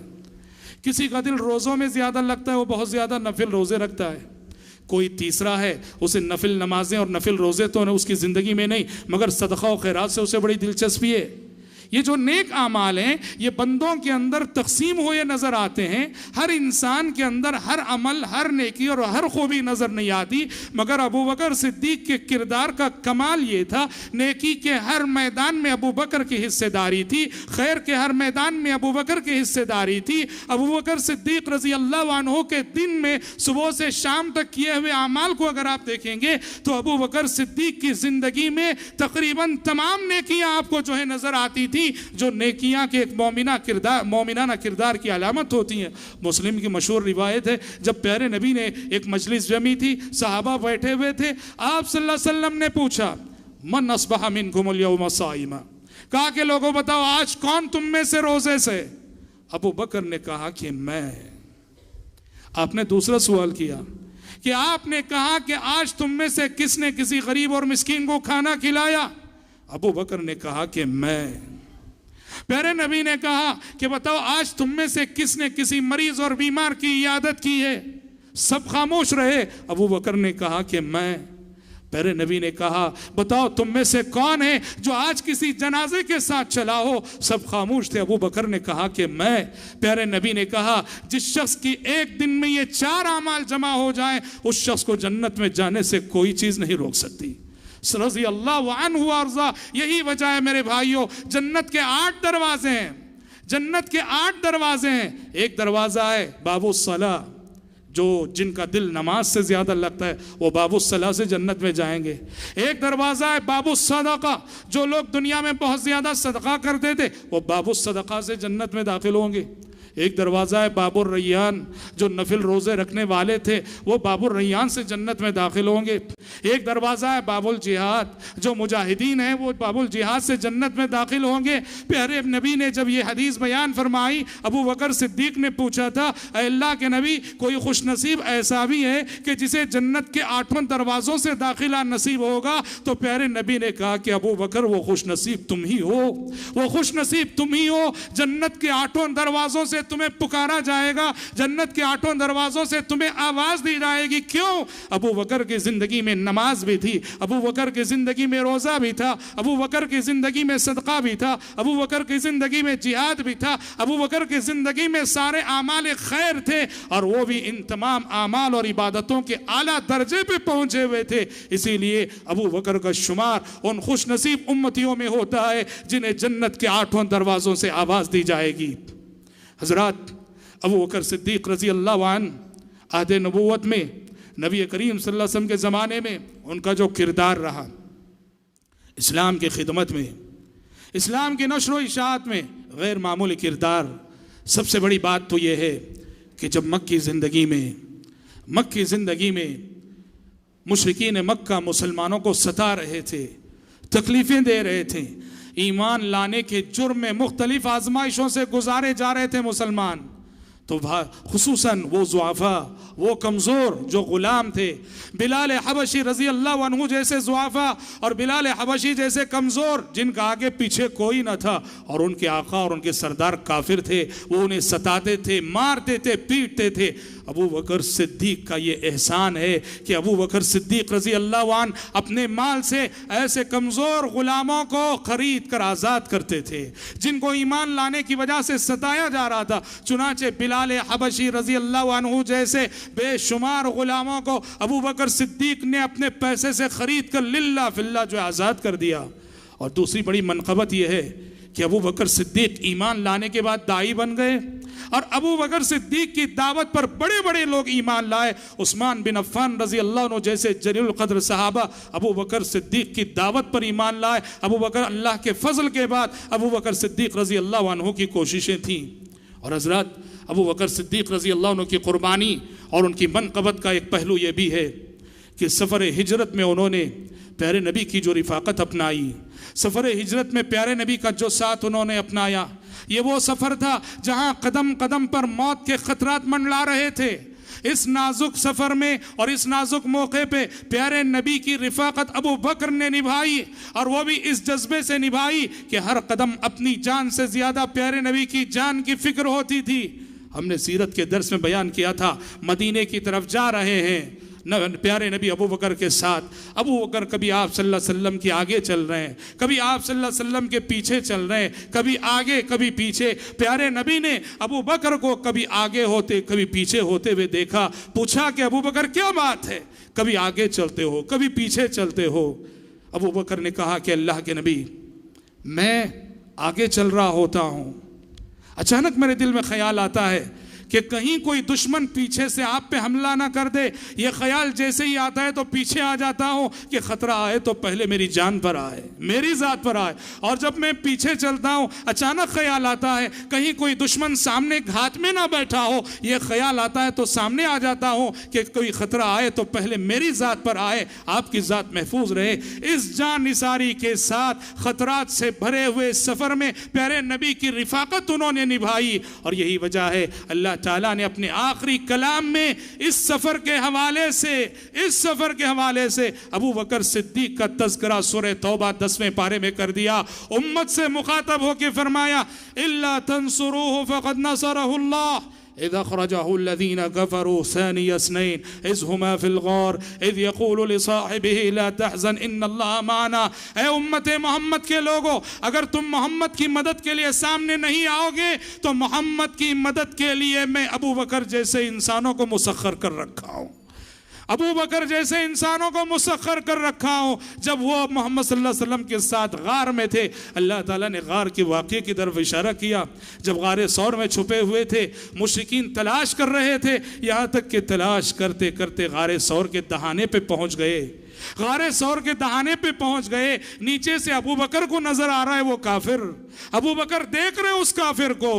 किसी का दिल रोज़ों में ज़्यादा लगता है, वो बहुत ज़्यादा नफिल रोज़े रखता है। कोई तीसरा है, उसे नफिल नमाजें और नफिल रोज़े तो उसकी ज़िंदगी में नहीं, मगर सदक़ा और खैरात से उसे बड़ी दिलचस्पी है। ये जो नेक आमाल हैं, ये बंदों के अंदर तकसीम हुए नज़र आते हैं। हर इंसान के अंदर हर अमल, हर नेकी और हर खूबी नज़र नहीं आती, मगर अबू बकर सिद्दीक के किरदार का कमाल ये था, नेकी के हर मैदान में अबू बकर की हिस्सेदारी थी, खैर के हर मैदान में अबू बकर की हिस्सेदारी थी। अबू बकर सिद्दीक रज़ी अल्लाह अन्हु के दिन में सुबह से शाम तक किए हुए आमाल को अगर आप देखेंगे तो अबू बकर सिद्दीक की ज़िंदगी में तकरीबन तमाम नेकियां आपको जो है नज़र आती थी, जो नेकियां के एक मोमिनाना किरदार की अलामत होती हैं। मुस्लिम की मशहूर रिवायत है, जब प्यारे नबी ने एक मजलिस जमी थी, सहाबा बैठे हुए थे, आप सल्लल्लाहु अलैहि वसल्लम ने पूछा, मन अस्बहा मिनकुमुल यौम साइमा, कहा कि लोगों बताओ आज कौन तुम में से रोजे से? अबू बकर ने कहा कि मैं। आपने दूसरा सवाल किया कि आपने कहा कि आज तुम में से किसने किसी गरीब और मिस्कीन को खाना खिलाया? अबू बकर ने कहा कि मैं। प्यारे नबी ने कहा कि बताओ आज तुम में से किसने किसी मरीज और बीमार की इयादत की है? सब खामोश रहे। अबू बकर ने कहा कि मैं। प्यारे नबी ने कहा बताओ तुम में से कौन है जो आज किसी जनाजे के साथ चला हो? सब खामोश थे। अबू बकर ने कहा कि मैं। प्यारे नबी ने कहा जिस शख्स की एक दिन में ये 4 आमाल जमा हो जाए, उस शख्स को जन्नत में जाने से कोई चीज नहीं रोक सकती। रज़ी अल्लाह अन्हु अर्ज़ा। यही वजह है मेरे भाइयों, जन्नत के 8 दरवाजे हैं, जन्नत के 8 दरवाजे हैं। एक दरवाज़ा है बाबुस्सला, जो जिनका दिल नमाज से ज़्यादा लगता है वो बाबुस्सला से जन्नत में जाएंगे। एक दरवाज़ा है बाबुस्सदक़ा, जो लोग दुनिया में बहुत ज़्यादा सदका करते थे वो बाबुस्सदक़ा से जन्नत में दाखिल होंगे। एक दरवाज़ा है बाबुर रैयान, जो नफिल रोज़े रखने वाले थे वो बाबुर रैयान से जन्नत में दाखिल होंगे। एक दरवाज़ा है बाबुल जिहाद, जो मुजाहिदीन हैं वो बाबुल जिहाद से जन्नत में दाखिल होंगे। प्यारे नबी ने जब ये हदीस बयान फरमाई, अबू बकर सिद्दीक ने पूछा था, अल्लाह के नबी कोई खुशनसीब ऐसा भी है कि जिसे जन्नत के 8 दरवाज़ों से दाखिला नसीब होगा? तो प्यारे नबी ने कहा कि अबू बकर वो खुशनसीब तुम ही हो, वो खुशनसीब तुम ही हो। जन्नत के 8 दरवाज़ों से तुम्हें पुकारा जाएगा, जन्नत के 8 दरवाज़ों से तुम्हें आवाज़ दी जाएगी। क्यों? अबू बकर की ज़िंदगी में नमाज भी थी, अबू बकर की ज़िंदगी में रोज़ा भी था, अबू बकर की ज़िंदगी में सदका भी था, अबू बकर की ज़िंदगी में जिहाद भी था, अबू बकर की ज़िंदगी में सारे आमाल खैर थे, और वो भी इन तमाम आमाल और इबादतों के आला दर्जे पे पहुँचे हुए थे। इसीलिए अबू बकर का शुमार उन खुशनसीब उम्मतियों में होता है जिन्हें जन्नत के 8 दरवाज़ों से आवाज़ दी जाएगी। हज़रात, अबू बकर सिद्दीक़ रज़ी अल्लाह अन्हु अहद नबूवत में नबी करीम सल्लल्लाहु अलैहि वसल्लम के ज़माने में उनका जो किरदार रहा इस्लाम की खिदमत में, इस्लाम की नश्र व इशाअत में, गैर मामूली किरदार। सबसे बड़ी बात तो यह है कि जब मक्की ज़िंदगी में मुशरिकीन मक्का मुसलमानों को सता रहे थे, तकलीफ़ें दे रहे थे, ईमान लाने के जुर्म में मुख्तलिफ आजमाइशों से गुजारे जा रहे थे मुसलमान, तो खुसूसन वो ज़ुआफ़ा, वो कमज़ोर जो ग़ुलाम थे, बिलाल हबशी रज़ी अल्लाह अन्हु जैसे ज़ुआफ़ा और बिलाल हबशी जैसे कमज़ोर जिनका आगे पीछे कोई न था, और उनके आका और उनके सरदार काफिर थे, वो उन्हें सताते थे, मारते थे, पीटते थे। अबू बकर सिद्दीक़ का ये एहसान है कि अबू बकर सिद्दीक़ रज़ी अल्लाह अन्हु अपने माल से ऐसे कमज़ोर ग़ुलामों को ख़रीद कर आज़ाद करते थे जिनको ईमान लाने की वजह से सताया जा रहा था। चुनाचे बिलाल हबशी रज़ी अल्लाह अन्हु जैसे बेशुमार ग़ुलामों को अबू बकर सिद्दीक़ ने अपने पैसे से ख़रीद कर लिल्ला फिल्ला जो आज़ाद कर दिया। और दूसरी बड़ी मनक़बत यह है कि अबू बकर सिद्दीक़ ईमान लाने के बाद दाई बन गए, और अबू बकर सिद्दीक़ की दावत पर बड़े बड़े लोग ईमान लाए। उस्मान बिन अफ़्फ़ान रज़ी अल्लाह अन्हु जैसे जलील क़द्र सहाबा अबू बकर सिद्दीक़ की दावत पर ईमान लाए। अबू बकर, अल्लाह के फ़ज़ल के बाद अबू बकर सिद्दीक़ रज़ी अल्लाह अन्हु की कोशिशें थीं। और हज़रत, अबू बकर सिद्दीक़ रज़ी अल्लाह अन्हु की क़ुरबानी और उनकी मनक़बत का एक पहलू ये भी है कि सफ़र हिजरत में उन्होंने प्यारे नबी की जो रिफ़ाक़त अपनाई, सफ़र हिजरत में प्यारे नबी का जो साथ उन्होंने अपनाया, ये वो सफ़र था जहाँ कदम कदम पर मौत के ख़तरात मंडला रहे थे। इस नाजुक सफ़र में और इस नाजुक मौके पे प्यारे नबी की रिफ़ाक़त अबू बकर ने निभाई, और वो भी इस जज्बे से निभाई कि हर कदम अपनी जान से ज़्यादा प्यारे नबी की जान की फ़िक्र होती थी। हमने सीरत के दर्स में बयान किया था, मदीने की तरफ जा रहे हैं प्यारे नबी अबू बकर के साथ। अबू बकर कभी आप सल्लल्लाहु अलैहि वसल्लम के आगे चल रहे हैं, कभी आप सल्लल्लाहु अलैहि वसल्लम के पीछे चल रहे हैं, कभी आगे कभी पीछे। प्यारे नबी ने अबू बकर को कभी आगे होते कभी पीछे होते हुए देखा, पूछा कि अबू बकर क्या बात है, कभी आगे चलते हो कभी पीछे चलते हो? अबू बकर ने कहा कि अल्लाह के नबी, मैं आगे चल रहा होता हूँ, अचानक मेरे दिल में ख्याल आता है कि कहीं कोई दुश्मन पीछे से आप पे हमला ना कर दे। ये ख्याल जैसे ही आता है तो पीछे आ जाता हूँ कि ख़तरा आए तो पहले मेरी जान पर आए, मेरी ज़ात पर आए। और जब मैं पीछे चलता हूँ अचानक ख्याल आता है कहीं कोई दुश्मन सामने घात में ना बैठा हो। ये ख्याल आता है तो सामने आ जाता हूँ कि कोई ख़तरा आए तो पहले मेरी ज़ात पर आए, आपकी ज़ात महफूज रहे। इस जान निसारी के साथ ख़तरात से भरे हुए सफ़र में प्यारे नबी की रिफ़ाक़त उन्होंने निभाई। और यही वजह है अल्लाह ताला ने अपने आखिरी कलाम में इस सफ़र के हवाले से अबू बकर सिद्दीक़ का तज़किरा सूरह तौबा 10वें पारे में कर दिया। उम्मत से मुखातब होकर फरमाया, इल्ला तंसुरूहु फ़क़द नसरहुल्लाह इज़ अख़रजहु अल्लज़ीना कफ़रू सानिय इस्नैन इज़ हुमा फ़िल ग़ार इज़ यक़ूलु लिसाहिबिही ला तहज़न इन्नल्लाह माना। ऐ उम्मत मोहम्मद के लोगों, अगर तुम मोहम्मद की मदद के लिए सामने नहीं आओगे तो मोहम्मद की मदद के लिए मैं अबू बकर जैसे इंसानों को मुसख्खर कर रखा हूँ, अबू बकर जैसे इंसानों को मुसख्खर कर रखा हूँ। जब वो मोहम्मद सल्लल्लाहु अलैहि वसल्लम के साथ गार में थे, अल्लाह ताला ने गार के वाक़े की तरफ इशारा किया। जब गार सौर में छुपे हुए थे, मुशरिकीन तलाश कर रहे थे, यहाँ तक कि तलाश करते करते गार सौर के दहाने पे पहुँच गए। गारे सौर के दहाने पे पहुंच गए, नीचे से अबू बकर को नजर आ रहा है वो काफिर, अबू बकर देख रहे उस काफिर को।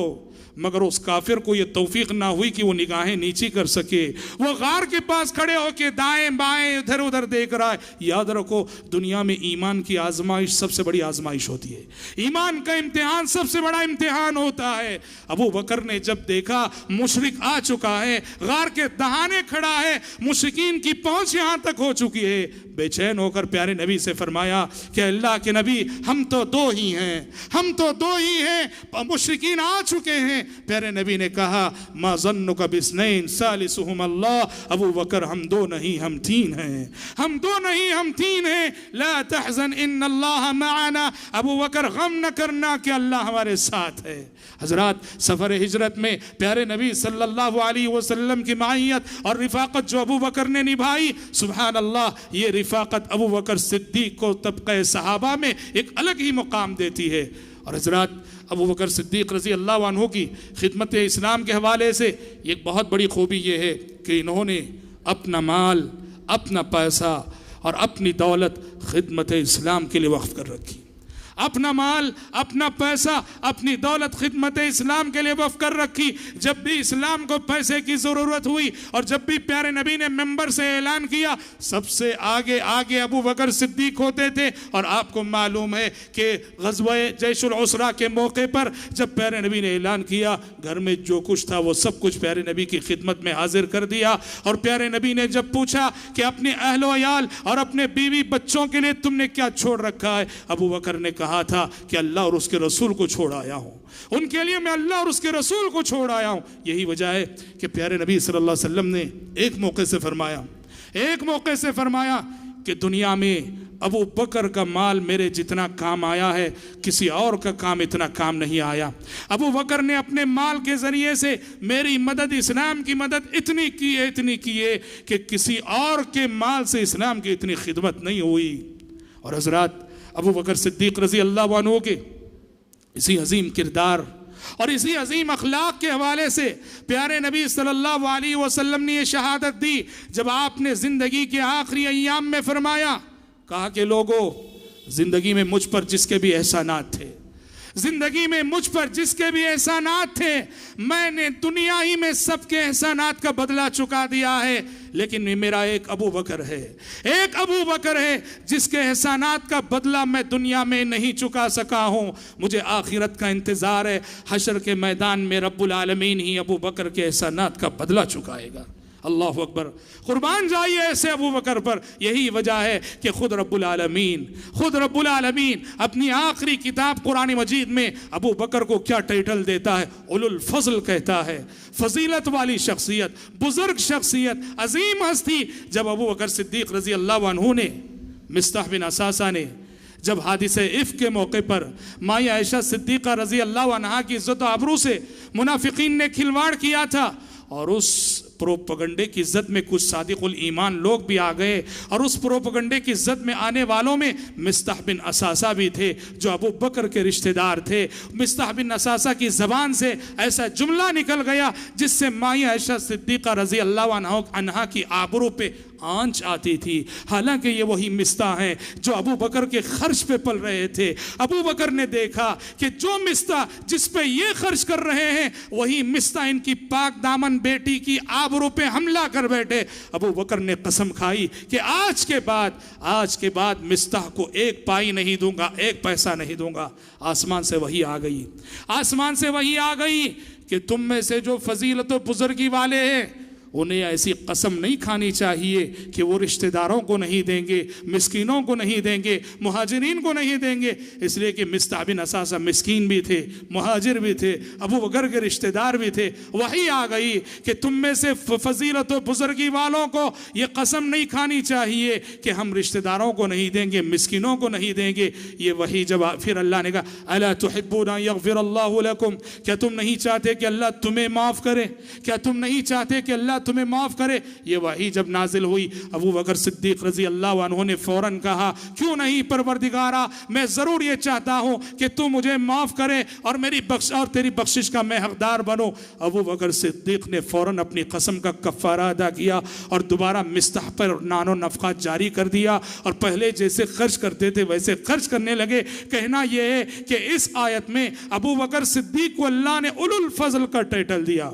मगर उस काफिर को ये तौफीक ना हुई कि वो निगाहें नीची कर सके। वो गार के पास खड़े होके दाएं बाएं इधर उधर देख रहा है। याद रखो, दुनिया में ईमान की आजमाइश सबसे बड़ी आजमाइश होती है। ईमान का इम्तिहान सबसे बड़ा इम्तिहान होता है। अबू बकर ने जब देखा मुशरिक आ चुका है, गार के दहाने खड़ा है, मुशरिकीन की पहुंच यहां तक हो चुकी है, बेचैन होकर प्यारे नबी से फरमाया कि अल्लाह के नबी, हम तो दो ही हैं, हम तो दो ही हैं, मुशरिकीन आ चुके हैं। प्यारे नबी ने कहा, मा ज़न्नुका बिस्नैन सालिसुहुम अल्लाह, अबू बकर हम दो नहीं हम तीन हैं, हम दो नहीं हम तीन हैं। ला तहज़न इन्नल्लाह मअना, अबू बकर गम न करना कि अल्लाह हमारे साथ है। हजरात, सफ़र हिजरत में प्यारे नबी सल्लल्लाहु अलैहि वसल्लम की माहियत और रिफ़ाक़त जो अबू बकर ने निभाई, सुभान अल्लाह, ये रिफ़ाक़त अबू बकर सिद्दीक़ को तबक़े सहाबा में एक अलग ही मुकाम देती है। और हजरात, अबू बकर सिद्दीक़ रज़ी अल्लाह अन्हु की खिदमत इस्लाम के हवाले से एक बहुत बड़ी खूबी ये है कि इन्होंने अपना माल, अपना पैसा और अपनी दौलत खिदमत इस्लाम के लिए वक्फ कर रखी। अपना माल, अपना पैसा, अपनी दौलत खिदमत इस्लाम के लिए वक्फ कर रखी। जब भी इस्लाम को पैसे की ज़रूरत हुई और जब भी प्यारे नबी ने मेंबर से ऐलान किया, सबसे आगे आगे अबू बकर सिद्दीक होते थे। और आपको मालूम है कि ग़ज़वा जैशुल उसरा के मौके पर जब प्यारे नबी ने ऐलान किया, घर में जो कुछ था वो सब कुछ प्यारे नबी की खिदमत में हाजिर कर दिया। और प्यारे नबी ने जब पूछा कि अपने अहलो अयाल और अपने बीवी बच्चों के लिए तुमने क्या छोड़ रखा है, अबू बकर ने कहा था कि अल्लाह और उसके रसूल को छोड़ आया हूं, उनके लिए मैं अल्लाह और उसके रसूल को छोड़ आया हूं। यही वजह है कि प्यारे नबी सल्लल्लाहु अलैहि वसल्लम ने एक मौके से फरमाया कि दुनिया में अबू बकर का माल मेरे जितना काम आया है, किसी और का काम इतना काम नहीं आया। अबू बकर ने अपने माल के ज़रिए से मेरी मदद, इस्लाम की मदद इतनी की है कि किसी और के माल से इस्लाम की इतनी खिदमत नहीं हुई। और हज़रात, अबू बकर सिद्दीक़ रज़ी अल्लाह अन्हु के इसी अजीम किरदार और इसी अजीम अखलाक के हवाले से प्यारे नबी सल्लल्लाहु अलैहि वसल्लम ने ये शहादत दी जब आपने ज़िंदगी के आखिरी अय्याम में फरमाया, कहा कि लोगों, ज़िंदगी में मुझ पर जिसके भी एहसानात थे, जिंदगी में मुझ पर जिसके भी एहसानात थे, मैंने दुनिया ही में सबके एहसानात का बदला चुका दिया है। लेकिन मेरा एक अबू बकर है जिसके एहसानात का बदला मैं दुनिया में नहीं चुका सका हूँ। मुझे आखिरत का इंतज़ार है, हशर के मैदान में रब्बुल आलमीन ही अबू बकर के एहसानात का बदला चुकाएगा। अल्लाहु अकबर, कुर्बान जाइए ऐसे अबू बकर पर। यही वजह है कि खुद रब्बुल आलमीन अपनी आखिरी किताब कुरान मजीद में अबू बकर को क्या टाइटल देता है, उलुल फज़ल कहता है, फजीलत वाली शख्सियत, बुजुर्ग शख्सियत, अजीम हस्ती। जब अबू बकर सिद्दीक़ रज़ी अल्लाह अन्हु ने, मिस्ताह बिन असासा ने जब हादिसे इफ़्क के मौके पर माई आयशा सिद्दीक़ा रज़ी अल्लाह अन्हा की इज़्ज़त व आबरू से मुनाफिकीन ने खिलवाड़ किया था और उस प्रोपगंडे की इज्जत में कुछ सादिकुल ईमान लोग भी आ गए और उस प्रोपगंडे की इज्जत में आने वालों में मिस्ताह बिन असासा भी थे जो अबू बकर के रिश्तेदार थे। मिस्ताह बिन असासा की ज़बान से ऐसा जुमला निकल गया जिससे माई आयशा सिद्दीक़ा रज़ी अल्लाह अन्हा की आबरू पे आंच आती थी। हालांकि ये वही मिस्ता हैं जो अबू बकर के खर्च पे पल रहे थे। अबू बकर ने देखा कि जो मिस्ता जिस पे ये खर्च कर रहे हैं वही मिस्ता इनकी पाक दामन बेटी की आबरू पे हमला कर बैठे। अबू बकर ने कसम खाई कि आज के बाद मिस्ताह को एक पाई नहीं दूंगा, एक पैसा नहीं दूंगा। आसमान से वही आ गई कि तुम में से जो फजीलत व बुजुर्गी वाले हैं उन्हें ऐसी कसम नहीं खानी चाहिए कि वो रिश्तेदारों को नहीं देंगे, मिस्कीनों को नहीं देंगे, मुहाजिरीन को नहीं देंगे। इसलिए कि मिस्ताह बिन असासा मिस्कीन भी थे, मुहाजिर भी थे, अबू बकर के रिश्तेदार भी थे। वही आ गई कि तुम में से फजीलत व बुजुर्गी वालों को ये कसम नहीं खानी चाहिए कि हम रिश्तेदारों को नहीं देंगे, मिस्कीनों को नहीं देंगे। ये वही जवाब। फिर अल्लाह ने कहा, अला तुहिब्बूना यग़फ़िरल्लाहु लकुम, क्या तुम नहीं चाहते कि अल्लाह तुम्हें माफ़ करे? क्या तुम नहीं चाहते कि अल्लाह अल्लाह तुम्हें माफ़ करे। ये वही जब नाजिल हुई, अबू बकर सिद्दीक रजी अल्लाह अन्हु ने फ़ौरन कहा, क्यों नहीं परवरदिगारा, मैं ज़रूर ये चाहता हूँ कि तू मुझे माफ़ करे और मेरी बख्श और तेरी बख्शिश का मैं हकदार बनूँ। अबू बकर सिद्दीक ने फ़ौरन अपनी कसम का कफ़ारा अदा किया और दोबारा मिस्ताह पर नानो नफ़क़ा जारी कर दिया और पहले जैसे खर्च करते थे वैसे खर्च करने लगे। कहना यह है कि इस आयत में अबू बकर सिद्दीक को अल्लाह ने उलुल फज़ल का टाइटल दिया।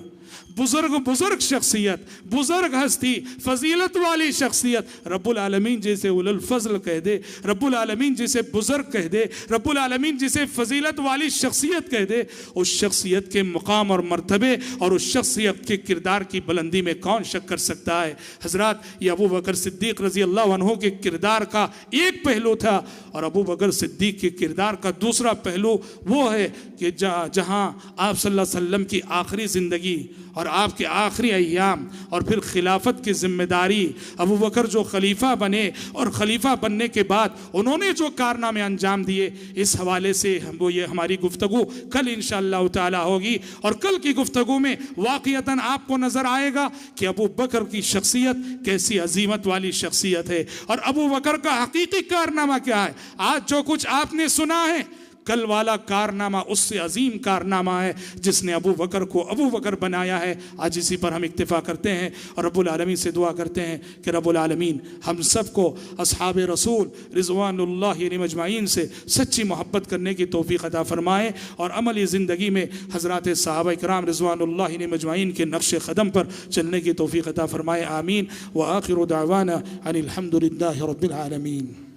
बुजुर्ग शख्सियत, बुजुर्ग हस्ती, फजीलत वाली शख्सियत। रब्बुल आलमीन जैसे उलुल फज़ल कह दे, रब्बुल आलमीन जैसे बुजुर्ग कह दे, रब्बुल आलमीन जैसे फजीलत वाली शख्सियत कह दे, उस शख्सियत के मुकाम और मर्तबे और उस शख्सियत के किरदार की बुलंदी में कौन शक कर सकता है। हजरात, ये अबू बकर सिद्दीक रजी अल्लाह अन्हु के किरदार का एक पहलू था और अबू बकर सिद्दीक के किरदार का दूसरा पहलू वो है कि जहाँ आप सल्लल्लाहु अलैहि वसल्लम की आखिरी ज़िंदगी और आपके आखिरी अय्याम और फिर खिलाफत की जिम्मेदारी, अबू बकर जो खलीफा बने और खलीफा बनने के बाद उन्होंने जो कारनामे अंजाम दिए, इस हवाले से वो ये हमारी गुफ्तगू कल इंशाअल्लाह ताला होगी। और कल की गुफ्तगू में वाक़ियतन आपको नज़र आएगा कि अबू बकर की शख्सियत कैसी अजीमत वाली शख्सियत है और अबू बकर का हकीकी कारनामा क्या है। आज जो कुछ आपने सुना है, कल वाला कारनामा उससे अजीम कारनामा है जिसने अबू बकर को अबू बकर बनाया है। आज इसी पर हम इक्तिफा करते हैं और रब्बुल आलमीन से दुआ करते हैं कि रब्बुल आलमीन हम सबको अस्हाब रसूल रिज़वानुल्लाहि मजमाइन से सच्ची मोहब्बत करने की तौफीक अता फरमाए और अमली ज़िंदगी में हज़रात सहाबा इकराम रिज़वानुल्लाहि मजमाइन के नक्श क़दम पर चलने की तौफीक अता फरमाए। आमीन। व आखिरु दावाना अनिल हम्दुलिल्लाहि रब्बिल आलमीन।